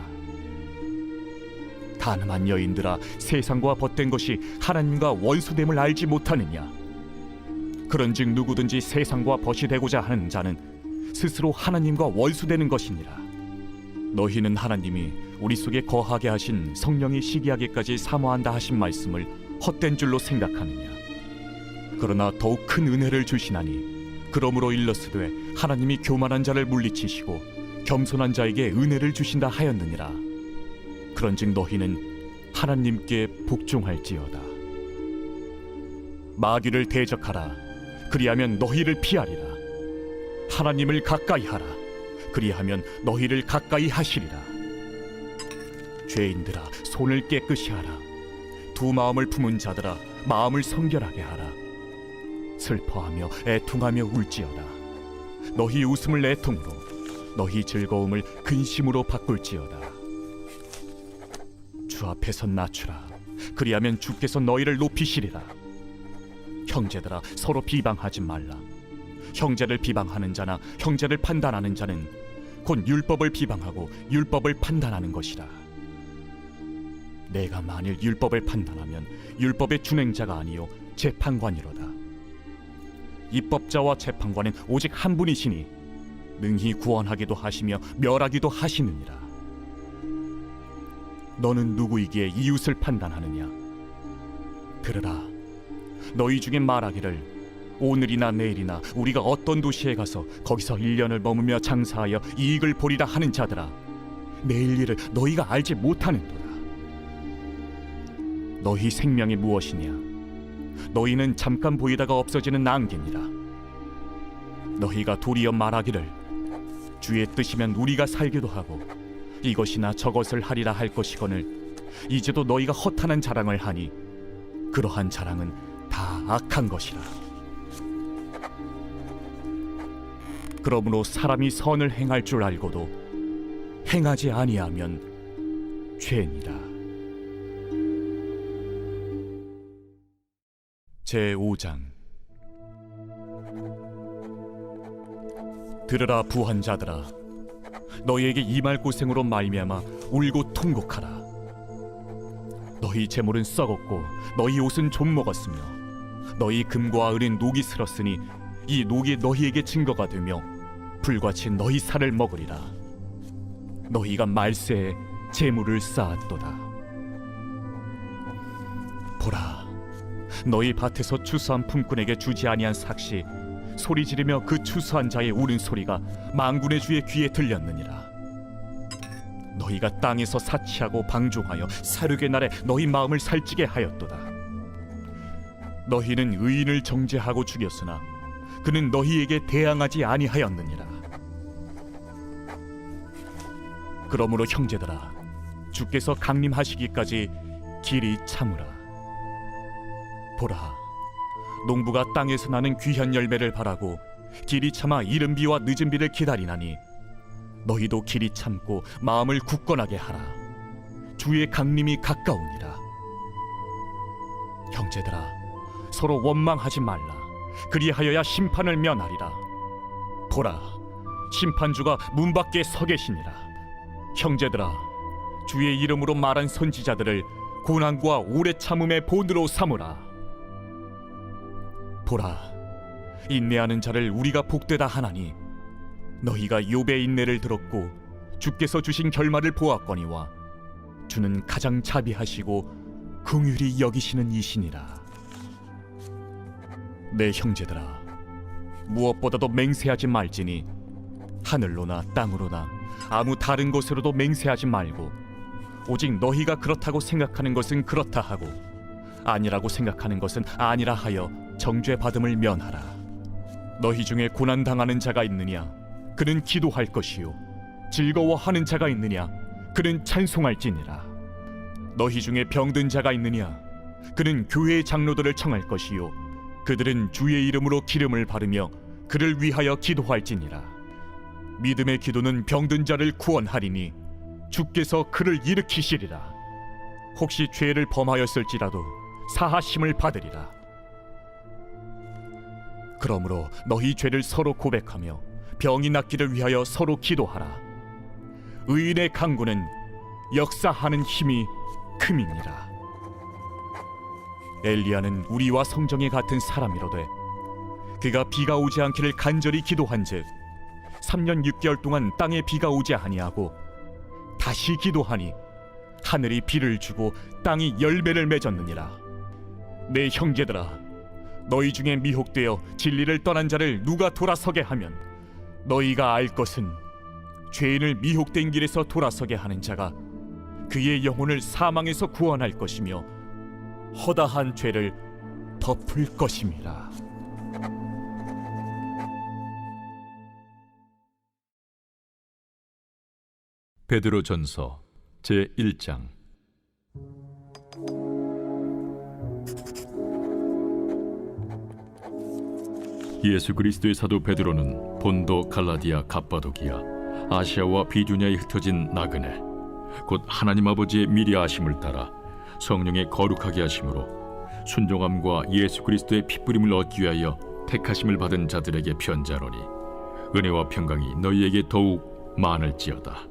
가늠한 여인들아, 세상과 벗된 것이 하나님과 원수됨을 알지 못하느냐? 그런즉 누구든지 세상과 벗이 되고자 하는 자는 스스로 하나님과 원수되는 것이니라. 너희는 하나님이 우리 속에 거하게 하신 성령이 시기하기까지 사모한다 하신 말씀을 헛된 줄로 생각하느냐? 그러나 더욱 큰 은혜를 주시나니 그러므로 일렀으되 하나님이 교만한 자를 물리치시고 겸손한 자에게 은혜를 주신다 하였느니라. 그런즉 너희는 하나님께 복종할지어다. 마귀를 대적하라. 그리하면 너희를 피하리라. 하나님을 가까이 하라. 그리하면 너희를 가까이 하시리라. 죄인들아, 손을 깨끗이 하라. 두 마음을 품은 자들아, 마음을 성결하게 하라. 슬퍼하며 애통하며 울지어다. 너희 웃음을 애통으로, 너희 즐거움을 근심으로 바꿀지어다. 주 앞에서 낮추라. 그리하면 주께서 너희를 높이시리라. 형제들아, 서로 비방하지 말라. 형제를 비방하는 자나 형제를 판단하는 자는 곧 율법을 비방하고 율법을 판단하는 것이라. 내가 만일 율법을 판단하면 율법의 준행자가 아니요 재판관이로다. 입법자와 재판관은 오직 한 분이시니 능히 구원하기도 하시며 멸하기도 하시느니라. 너는 누구이기에 이웃을 판단하느냐? 들으라. 너희 중에 말하기를 오늘이나 내일이나 우리가 어떤 도시에 가서 거기서 1년을 머무며 장사하여 이익을 보리라 하는 자들아, 내일 일을 너희가 알지 못하는도다. 너희 생명이 무엇이냐? 너희는 잠깐 보이다가 없어지는 안개니라. 너희가 도리어 말하기를 주의 뜻이면 우리가 살기도 하고 이것이나 저것을 하리라 할 것이거늘 이제도 너희가 허탄한 자랑을 하니 그러한 자랑은 다 악한 것이라. 그러므로 사람이 선을 행할 줄 알고도 행하지 아니하면 죄니라. 제5장. 들으라 부한 자들아, 너희에게 임할 고생으로 말미암아 울고 통곡하라. 너희 재물은 썩었고 너희 옷은 좀 먹었으며 너희 금과 은은 녹이 슬었으니 이 녹이 너희에게 증거가 되며 불같이 너희 살을 먹으리라. 너희가 말세에 재물을 쌓았도다. 보라, 너희 밭에서 추수한 품꾼에게 주지 아니한 삭시 소리 지르며 그 추수한 자의 우는 소리가 만군의 주의 귀에 들렸느니라. 너희가 땅에서 사치하고 방종하여 사륙의 날에 너희 마음을 살찌게 하였도다. 너희는 의인을 정죄하고 죽였으나 그는 너희에게 대항하지 아니하였느니라. 그러므로 형제들아, 주께서 강림하시기까지 길이 참으라. 보라, 농부가 땅에서 나는 귀한 열매를 바라고 길이 참아 이른 비와 늦은 비를 기다리나니 너희도 길이 참고 마음을 굳건하게 하라. 주의 강림이 가까우니라. 형제들아, 서로 원망하지 말라. 그리하여야 심판을 면하리라. 보라, 심판주가 문 밖에 서 계시니라. 형제들아, 주의 이름으로 말한 선지자들을 고난과 오래 참음의 본으로 삼으라. 보라, 인내하는 자를 우리가 복되다 하나니 너희가 욥의 인내를 들었고 주께서 주신 결말을 보았거니와 주는 가장 자비하시고 긍휼히 여기시는 이시니라. 내 형제들아, 무엇보다도 맹세하지 말지니 하늘로나 땅으로나 아무 다른 곳으로도 맹세하지 말고 오직 너희가 그렇다고 생각하는 것은 그렇다 하고 아니라고 생각하는 것은 아니라 하여 정죄받음을 면하라. 너희 중에 고난당하는 자가 있느냐? 그는 기도할 것이요 즐거워하는 자가 있느냐? 그는 찬송할지니라. 너희 중에 병든 자가 있느냐? 그는 교회의 장로들을 청할 것이요 그들은 주의 이름으로 기름을 바르며 그를 위하여 기도할지니라. 믿음의 기도는 병든 자를 구원하리니 주께서 그를 일으키시리라. 혹시 죄를 범하였을지라도 사하심을 받으리라. 그러므로 너희 죄를 서로 고백하며 병이 낫기를 위하여 서로 기도하라. 의인의 강구는 역사하는 힘이 큼이니라. 엘리야는 우리와 성정에 같은 사람이로되 그가 비가 오지 않기를 간절히 기도한즉 3년 6개월 동안 땅에 비가 오지 아니하고 다시 기도하니 하늘이 비를 주고 땅이 열매를 맺었느니라. 내 형제들아, 너희 중에 미혹되어 진리를 떠난 자를 누가 돌아서게 하면 너희가 알 것은 죄인을 미혹된 길에서 돌아서게 하는 자가 그의 영혼을 사망에서 구원할 것이며 허다한 죄를 덮을 것임이라. 베드로전서 제1장. 예수 그리스도의 사도 베드로는 본도, 갈라디아, 갑바도기아, 아시아와 비두냐에 흩어진 나그네, 곧 하나님 아버지의 미리 아심을 따라 성령의 거룩하게 하심으로 순종함과 예수 그리스도의 핏부림을 얻기 위하여 택하심을 받은 자들에게 편지하노니 은혜와 평강이 너희에게 더욱 많을지어다.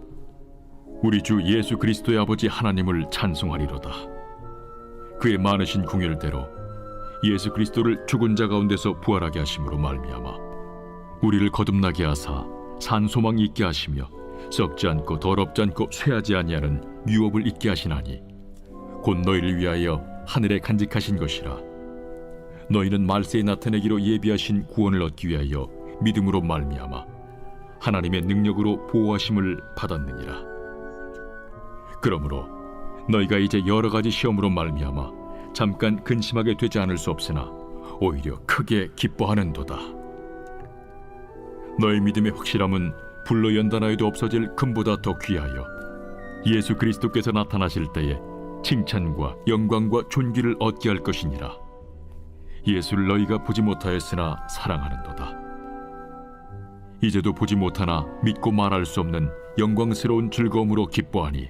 우리 주 예수 그리스도의 아버지 하나님을 찬송하리로다. 그의 많으신 궁율대로 예수 그리스도를 죽은 자 가운데서 부활하게 하심으로 말미암아 우리를 거듭나게 하사 산 소망 있게 하시며 썩지 않고 더럽지 않고 쇠하지 아니하는 유업을 있게 하시나니 곧 너희를 위하여 하늘에 간직하신 것이라. 너희는 말세에 나타내기로 예비하신 구원을 얻기 위하여 믿음으로 말미암아 하나님의 능력으로 보호하심을 받았느니라. 그러므로 너희가 이제 여러 가지 시험으로 말미암아 잠깐 근심하게 되지 않을 수 없으나 오히려 크게 기뻐하는도다. 너희 믿음의 확실함은 불로 연단하여도 없어질 금보다 더 귀하여 예수 그리스도께서 나타나실 때에 칭찬과 영광과 존귀를 얻게 할 것이니라. 예수를 너희가 보지 못하였으나 사랑하는도다. 이제도 보지 못하나 믿고 말할 수 없는 영광스러운 즐거움으로 기뻐하니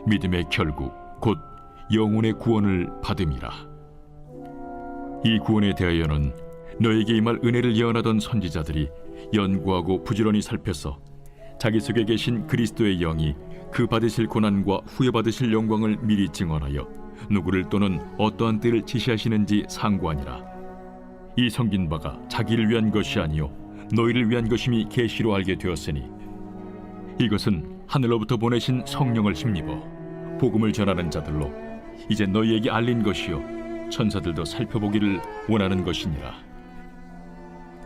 믿음의 결국 곧 영혼의 구원을 받음이라. 이 구원에 대하여는 너에게 임할 은혜를 예언하던 선지자들이 연구하고 부지런히 살펴서 자기 속에 계신 그리스도의 영이 그 받으실 고난과 후에 받으실 영광을 미리 증언하여 누구를 또는 어떠한 때를 지시하시는지 상고하니라. 이 섬긴 바가 자기를 위한 것이 아니요 너희를 위한 것임이 계시로 알게 되었으니 이것은 하늘로부터 보내신 성령을 힘입어 복음을 전하는 자들로 이제 너희에게 알린 것이요 천사들도 살펴보기를 원하는 것이니라.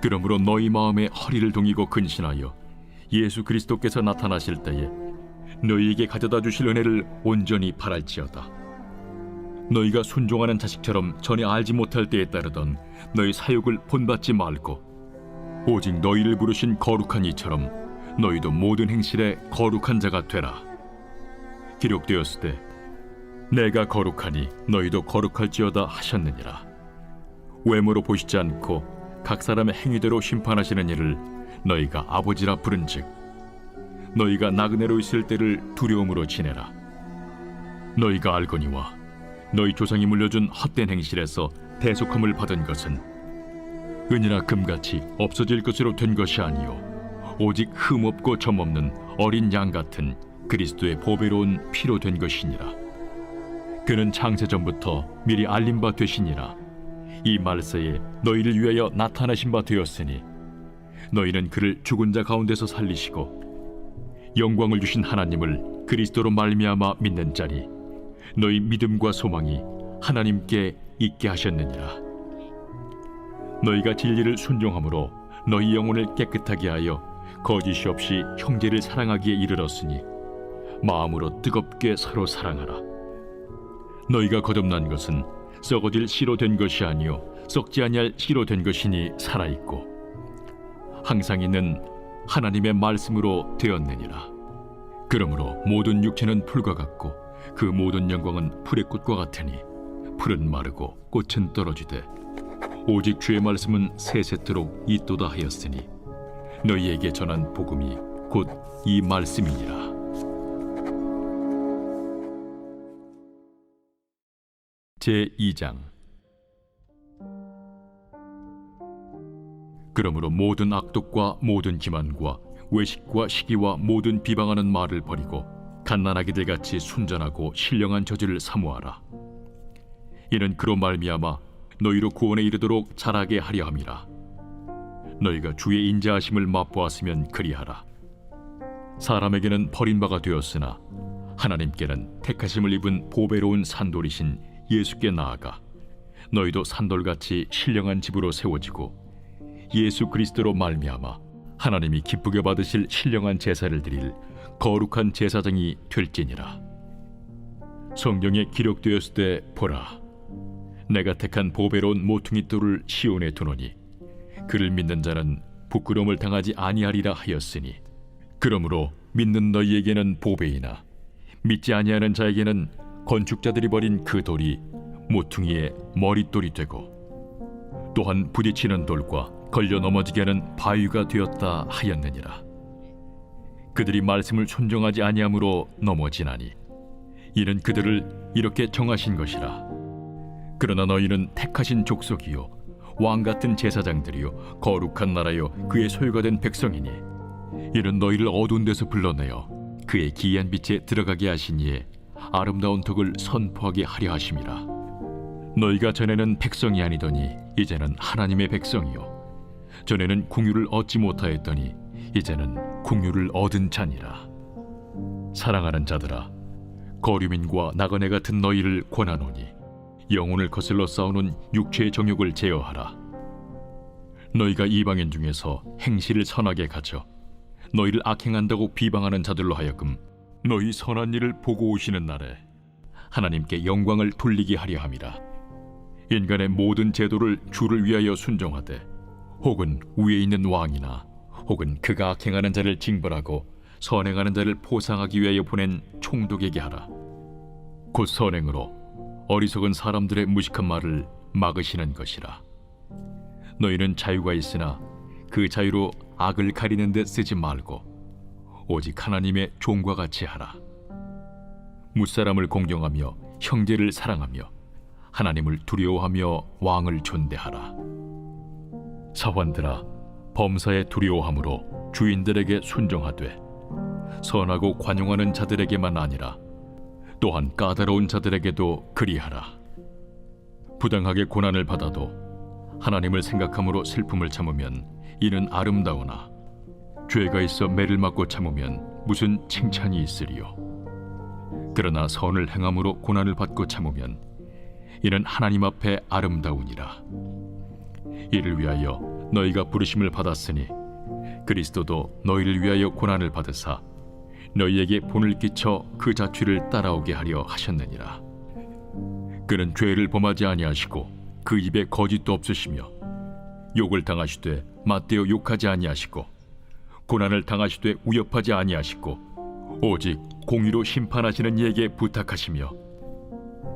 그러므로 너희 마음에 허리를 동이고 근신하여 예수 그리스도께서 나타나실 때에 너희에게 가져다 주실 은혜를 온전히 바랄지어다. 너희가 순종하는 자식처럼 전에 알지 못할 때에 따르던 너희 사욕을 본받지 말고 오직 너희를 부르신 거룩한 이처럼 너희도 모든 행실에 거룩한 자가 되라. 기록되었으되 내가 거룩하니 너희도 거룩할지어다 하셨느니라. 외모로 보시지 않고 각 사람의 행위대로 심판하시는 이를 너희가 아버지라 부른즉 너희가 나그네로 있을 때를 두려움으로 지내라. 너희가 알거니와 너희 조상이 물려준 헛된 행실에서 대속함을 받은 것은 은이나 금같이 없어질 것으로 된 것이 아니요 오직 흠없고 점없는 어린 양 같은 그리스도의 보배로운 피로 된 것이니라. 그는 창세전부터 미리 알린 바 되시니라. 이 말세에 너희를 위하여 나타나신 바 되었으니 너희는 그를 죽은 자 가운데서 살리시고 영광을 주신 하나님을 그리스도로 말미암아 믿는 자니 너희 믿음과 소망이 하나님께 있게 하셨느니라. 너희가 진리를 순종함으로 너희 영혼을 깨끗하게 하여 거짓이 없이 형제를 사랑하기에 이르렀으니 마음으로 뜨겁게 서로 사랑하라. 너희가 거듭난 것은 썩어질 씨로 된 것이 아니요 썩지 아니할 씨로 된 것이니 살아있고 항상 있는 하나님의 말씀으로 되었느니라. 그러므로 모든 육체는 풀과 같고 그 모든 영광은 풀의 꽃과 같으니 풀은 마르고 꽃은 떨어지되 오직 주의 말씀은 세세토록 있도다 하였으니 너희에게 전한 복음이 곧 이 말씀이니라. 제2장. 그러므로 모든 악독과 모든 기만과 외식과 시기와 모든 비방하는 말을 버리고 갓난아기들 같이 순전하고 신령한 저질을 사모하라. 이는 그로 말미암아 너희로 구원에 이르도록 자라게 하려 함이라. 너희가 주의 인자하심을 맛보았으면 그리하라. 사람에게는 버림바가 되었으나 하나님께는 택하심을 입은 보배로운 산돌이신 예수께 나아가 너희도 산돌같이 신령한 집으로 세워지고 예수 그리스도로 말미암아 하나님이 기쁘게 받으실 신령한 제사를 드릴 거룩한 제사장이 될지니라. 성경에 기록되었을 때 보라, 내가 택한 보배로운 모퉁이 돌을 시온에 두노니 그를 믿는 자는 부끄러움을 당하지 아니하리라 하였으니, 그러므로 믿는 너희에게는 보배이나 믿지 아니하는 자에게는 건축자들이 버린 그 돌이 모퉁이의 머릿돌이 되고 또한 부딪히는 돌과 걸려 넘어지게 하는 바위가 되었다 하였느니라. 그들이 말씀을 순종하지 아니함으로 넘어지나니 이는 그들을 이렇게 정하신 것이라. 그러나 너희는 택하신 족속이요 왕같은 제사장들이요 거룩한 나라요 그의 소유가 된 백성이니 이는 너희를 어두운 데서 불러내어 그의 기이한 빛에 들어가게 하시니에 아름다운 덕을 선포하게 하려 하심이라. 너희가 전에는 백성이 아니더니 이제는 하나님의 백성이요 전에는 궁유를 얻지 못하였더니 이제는 궁유를 얻은 자니라. 사랑하는 자들아, 거류민과 나그네 같은 너희를 권하노니 영혼을 거슬러 싸우는 육체의 정욕을 제어하라. 너희가 이방인 중에서 행실을 선하게 가져 너희를 악행한다고 비방하는 자들로 하여금 너희 선한 일을 보고 오시는 날에 하나님께 영광을 돌리게 하려 함이라. 인간의 모든 제도를 주를 위하여 순종하되 혹은 위에 있는 왕이나 혹은 그가 악행하는 자를 징벌하고 선행하는 자를 포상하기 위하여 보낸 총독에게 하라. 곧 선행으로 어리석은 사람들의 무식한 말을 막으시는 것이라. 너희는 자유가 있으나 그 자유로 악을 가리는 데 쓰지 말고 오직 하나님의 종과 같이 하라. 무사람을 공경하며 형제를 사랑하며 하나님을 두려워하며 왕을 존대하라. 사환들아, 범사에 두려워함으로 주인들에게 순종하되 선하고 관용하는 자들에게만 아니라 또한 까다로운 자들에게도 그리하라. 부당하게 고난을 받아도 하나님을 생각함으로 슬픔을 참으면 이는 아름다우나 죄가 있어 매를 맞고 참으면 무슨 칭찬이 있으리요. 그러나 선을 행함으로 고난을 받고 참으면 이는 하나님 앞에 아름다우니라. 이를 위하여 너희가 부르심을 받았으니 그리스도도 너희를 위하여 고난을 받으사 너희에게 본을 끼쳐 그 자취를 따라오게 하려 하셨느니라. 그는 죄를 범하지 아니하시고 그 입에 거짓도 없으시며 욕을 당하시되 맞대어 욕하지 아니하시고 고난을 당하시되 위협하지 아니하시고 오직 공의로 심판하시는 이에게 부탁하시며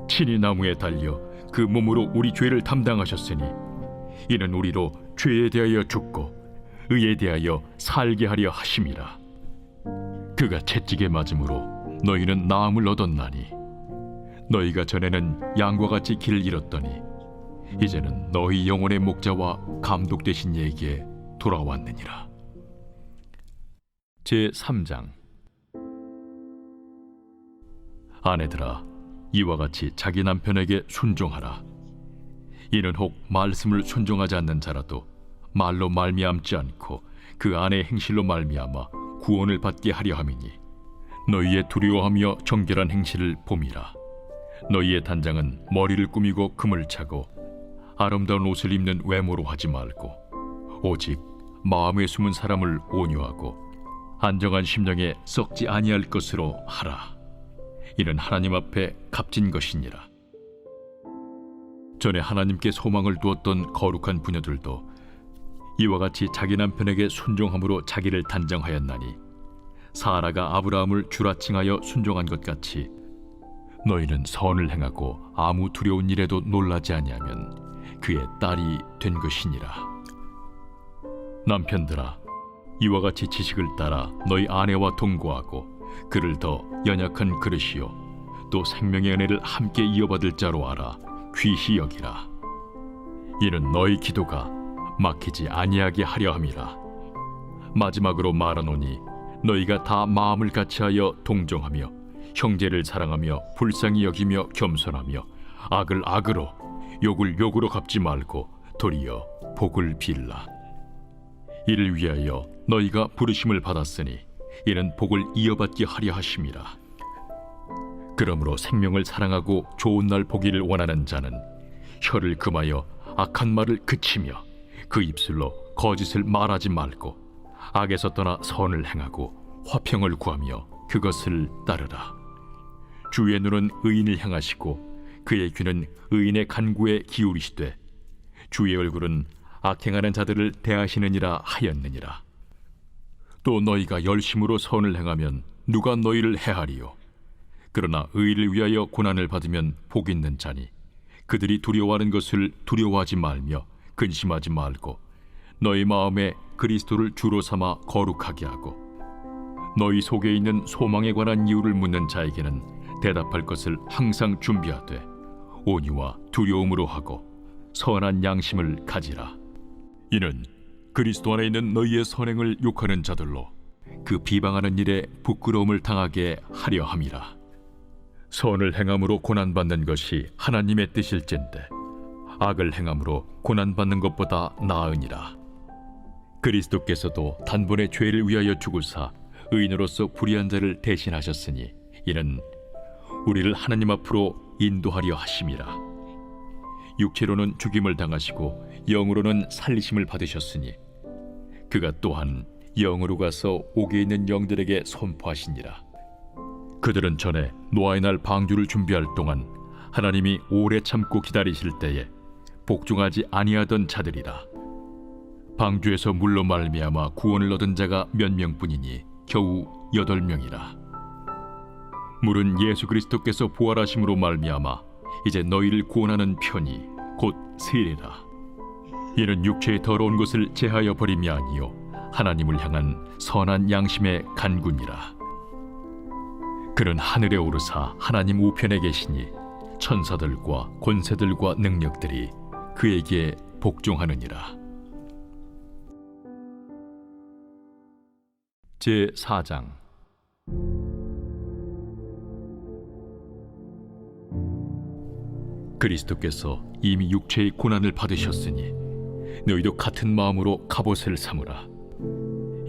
친히 나무에 달려 그 몸으로 우리 죄를 담당하셨으니 이는 우리로 죄에 대하여 죽고 의에 대하여 살게 하려 하심이라. 그가 채찍에 맞음으로 너희는 나음을 얻었나니 너희가 전에는 양과 같이 길을 잃었더니 이제는 너희 영혼의 목자와 감독 되신 이에게 돌아왔느니라. 제3장. 아내들아, 이와 같이 자기 남편에게 순종하라. 이는 혹 말씀을 순종하지 않는 자라도 말로 말미암지 않고 그 아내의 행실로 말미암아 구원을 받게 하려 함이니 너희의 두려워하며 정결한 행실을 봄이라. 너희의 단장은 머리를 꾸미고 금을 차고 아름다운 옷을 입는 외모로 하지 말고 오직 마음에 숨은 사람을 온유하고 안정한 심령에 썩지 아니할 것으로 하라. 이는 하나님 앞에 값진 것이니라. 전에 하나님께 소망을 두었던 거룩한 부녀들도 이와 같이 자기 남편에게 순종함으로 자기를 단정하였나니 사라가 아브라함을 주라칭하여 순종한 것 같이 너희는 선을 행하고 아무 두려운 일에도 놀라지 아니하면 그의 딸이 된 것이니라. 남편들아, 이와 같이 지식을 따라 너희 아내와 동거하고 그를 더 연약한 그릇이요 또 생명의 은혜를 함께 이어받을 자로 알아 귀히 여기라. 이는 너희 기도가 막히지 아니하게 하려 함이라. 마지막으로 말하노니 너희가 다 마음을 같이하여 동정하며 형제를 사랑하며 불쌍히 여기며 겸손하며 악을 악으로 욕을 욕으로 갚지 말고 도리어 복을 빌라. 이를 위하여 너희가 부르심을 받았으니 이는 복을 이어받게 하려 하심이라. 그러므로 생명을 사랑하고 좋은 날 보기를 원하는 자는 혀를 금하여 악한 말을 그치며 그 입술로 거짓을 말하지 말고 악에서 떠나 선을 행하고 화평을 구하며 그것을 따르라. 주의 눈은 의인을 향하시고 그의 귀는 의인의 간구에 기울이시되 주의 얼굴은 악행하는 자들을 대하시느니라 하였느니라. 또 너희가 열심으로 선을 행하면 누가 너희를 해하리요? 그러나 의를 위하여 고난을 받으면 복 있는 자니 그들이 두려워하는 것을 두려워하지 말며 근심하지 말고 너희 마음에 그리스도를 주로 삼아 거룩하게 하고 너희 속에 있는 소망에 관한 이유를 묻는 자에게는 대답할 것을 항상 준비하되 온유와 두려움으로 하고 선한 양심을 가지라. 이는 그리스도 안에 있는 너희의 선행을 욕하는 자들로 그 비방하는 일에 부끄러움을 당하게 하려 함이라. 선을 행함으로 고난받는 것이 하나님의 뜻일진데 악을 행함으로 고난받는 것보다 나으니라. 그리스도께서도 단번에 죄를 위하여 죽으사 의인으로서 불의한 자를 대신하셨으니 이는 우리를 하나님 앞으로 인도하려 하심이라. 육체로는 죽임을 당하시고 영으로는 살리심을 받으셨으니 그가 또한 영으로 가서 옥에 있는 영들에게 선포하시니라. 그들은 전에 노아의 날 방주를 준비할 동안 하나님이 오래 참고 기다리실 때에 복종하지 아니하던 자들이라. 방주에서 물로 말미암아 구원을 얻은 자가 몇 명뿐이니 겨우 8명이라. 물은 예수 그리스도께서 부활하심으로 말미암아 이제 너희를 구원하는 편이 곧 세례라. 이는 육체의 더러운 것을 제하여 버림이 아니요 하나님을 향한 선한 양심의 간구니라. 그는 하늘에 오르사 하나님 우편에 계시니 천사들과 권세들과 능력들이 그에게 복종하느니라. 제4장. 그리스도께서 이미 육체의 고난을 받으셨으니 너희도 같은 마음으로 갑옷을 삼으라.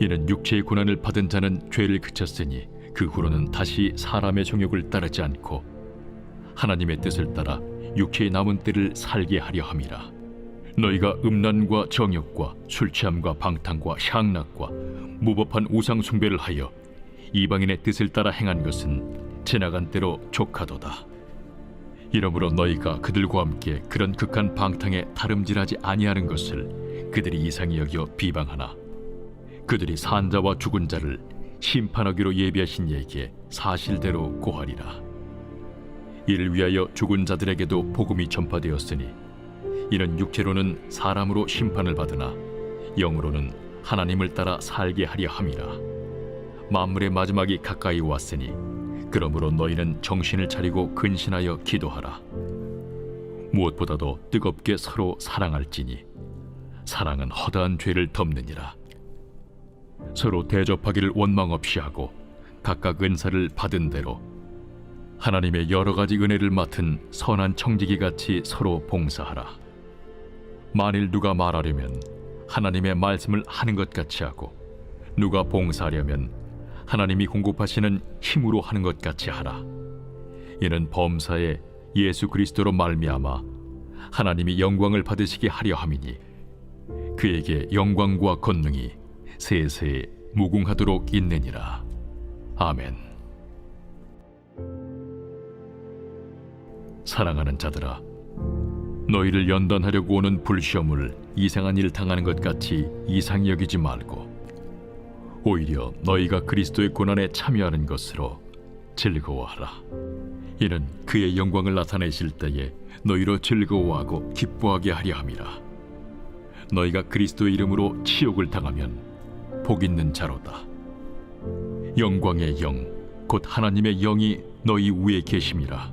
이는 육체의 고난을 받은 자는 죄를 그쳤으니 그 후로는 다시 사람의 정욕을 따르지 않고 하나님의 뜻을 따라 육체의 남은 때를 살게 하려 함이라. 너희가 음란과 정욕과 술 취함과 방탕과 향락과 무법한 우상 숭배를 하여 이방인의 뜻을 따라 행한 것은 지나간 때로 족하도다. 이러므로 너희가 그들과 함께 그런 극한 방탕에 다름질하지 아니하는 것을 그들이 이상히 여겨 비방하나 그들이 산 자와 죽은 자를 심판하기로 예비하신 이에게 사실대로 고하리라. 이를 위하여 죽은 자들에게도 복음이 전파되었으니 이는 육체로는 사람으로 심판을 받으나 영으로는 하나님을 따라 살게 하려 함이라. 만물의 마지막이 가까이 왔으니 그러므로 너희는 정신을 차리고 근신하여 기도하라. 무엇보다도 뜨겁게 서로 사랑할지니 사랑은 허다한 죄를 덮느니라. 서로 대접하기를 원망 없이 하고 각각 은사를 받은 대로 하나님의 여러 가지 은혜를 맡은 선한 청지기 같이 서로 봉사하라. 만일 누가 말하려면 하나님의 말씀을 하는 것 같이 하고 누가 봉사하려면 하나님이 공급하시는 힘으로 하는 것 같이 하라. 이는 범사에 예수 그리스도로 말미암아 하나님이 영광을 받으시게 하려 함이니 그에게 영광과 권능이 세세 무궁하도록 있느니라. 아멘. 사랑하는 자들아, 너희를 연단하려고 오는 불시험을 이상한 일 당하는 것 같이 이상히 여기지 말고 오히려 너희가 그리스도의 고난에 참여하는 것으로 즐거워하라. 이는 그의 영광을 나타내실 때에 너희로 즐거워하고 기뻐하게 하려 함이라. 너희가 그리스도의 이름으로 치욕을 당하면 복 있는 자로다. 영광의 영, 곧 하나님의 영이 너희 위에 계심이라.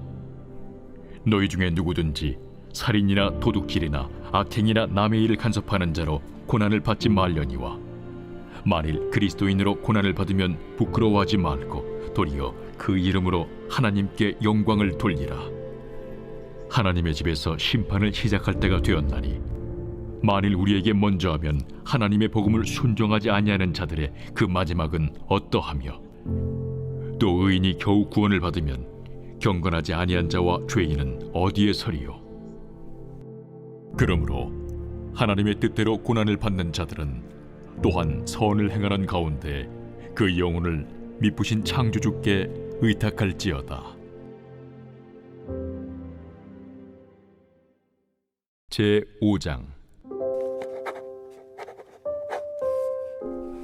너희 중에 누구든지 살인이나 도둑질이나 악행이나 남의 일을 간섭하는 자로 고난을 받지 말려니와 만일 그리스도인으로 고난을 받으면 부끄러워하지 말고 도리어 그 이름으로 하나님께 영광을 돌리라. 하나님의 집에서 심판을 시작할 때가 되었나니 만일 우리에게 먼저 하면 하나님의 복음을 순종하지 아니하는 자들의 그 마지막은 어떠하며 또 의인이 겨우 구원을 받으면 경건하지 아니한 자와 죄인은 어디에 서리요? 그러므로 하나님의 뜻대로 고난을 받는 자들은 또한 선을 행하는 가운데 그 영혼을 미쁘신 창조주께 의탁할지어다. 제5장.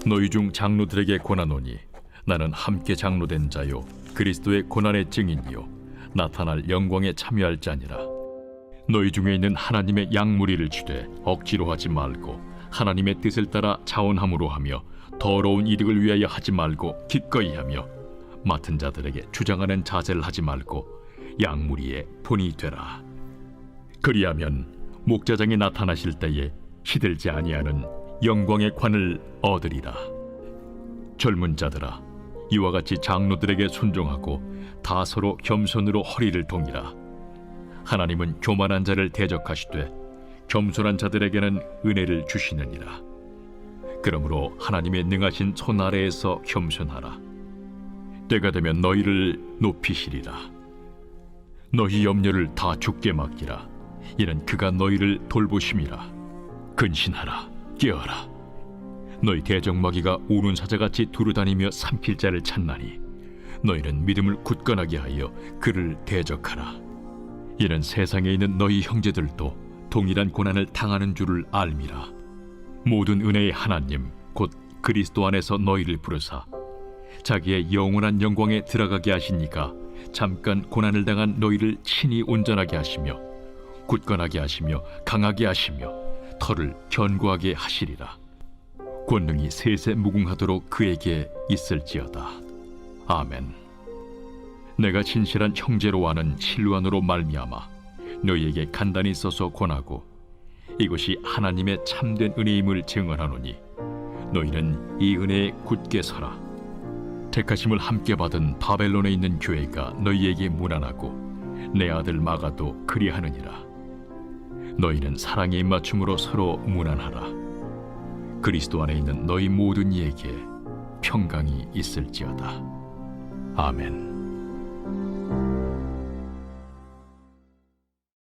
너희 중 장로들에게 권하노니 나는 함께 장로된 자요 그리스도의 고난의 증인이요 나타날 영광에 참여할 자니라. 너희 중에 있는 하나님의 양무리를 주되 억지로 하지 말고 하나님의 뜻을 따라 자원함으로 하며 더러운 이득을 위하여 하지 말고 기꺼이 하며 맡은 자들에게 주장하는 자세를 하지 말고 양무리의 본이 되라. 그리하면 목자장이 나타나실 때에 시들지 아니하는 영광의 관을 얻으리라. 젊은 자들아, 이와 같이 장로들에게 순종하고 다 서로 겸손으로 허리를 동이라. 하나님은 교만한 자를 대적하시되 겸손한 자들에게는 은혜를 주시느니라. 그러므로 하나님의 능하신 손 아래에서 겸손하라. 때가 되면 너희를 높이시리라. 너희 염려를 다 주께 맡기라. 이는 그가 너희를 돌보심이라. 근신하라. 깨어라. 너희 대적마귀가 우는 사자같이 두루다니며 삼킬 자를 찾나니 너희는 믿음을 굳건하게 하여 그를 대적하라. 이는 세상에 있는 너희 형제들도 동일한 고난을 당하는 줄을 알미라. 모든 은혜의 하나님 곧 그리스도 안에서 너희를 부르사 자기의 영원한 영광에 들어가게 하시니까 잠깐 고난을 당한 너희를 친히 온전하게 하시며 굳건하게 하시며 강하게 하시며 털을 견고하게 하시리라. 권능이 세세 무궁하도록 그에게 있을지어다. 아멘. 내가 진실한 형제로 아는 실루안으로 말미암아 너희에게 간단히 써서 권하고 이것이 하나님의 참된 은혜임을 증언하노니 너희는 이 은혜에 굳게 서라. 택하심을 함께 받은 바벨론에 있는 교회가 너희에게 문안하고 내 아들 마가도 그리하느니라. 너희는 사랑의 입맞춤으로 서로 문안하라. 그리스도 안에 있는 너희 모든 이에게 평강이 있을지어다. 아멘.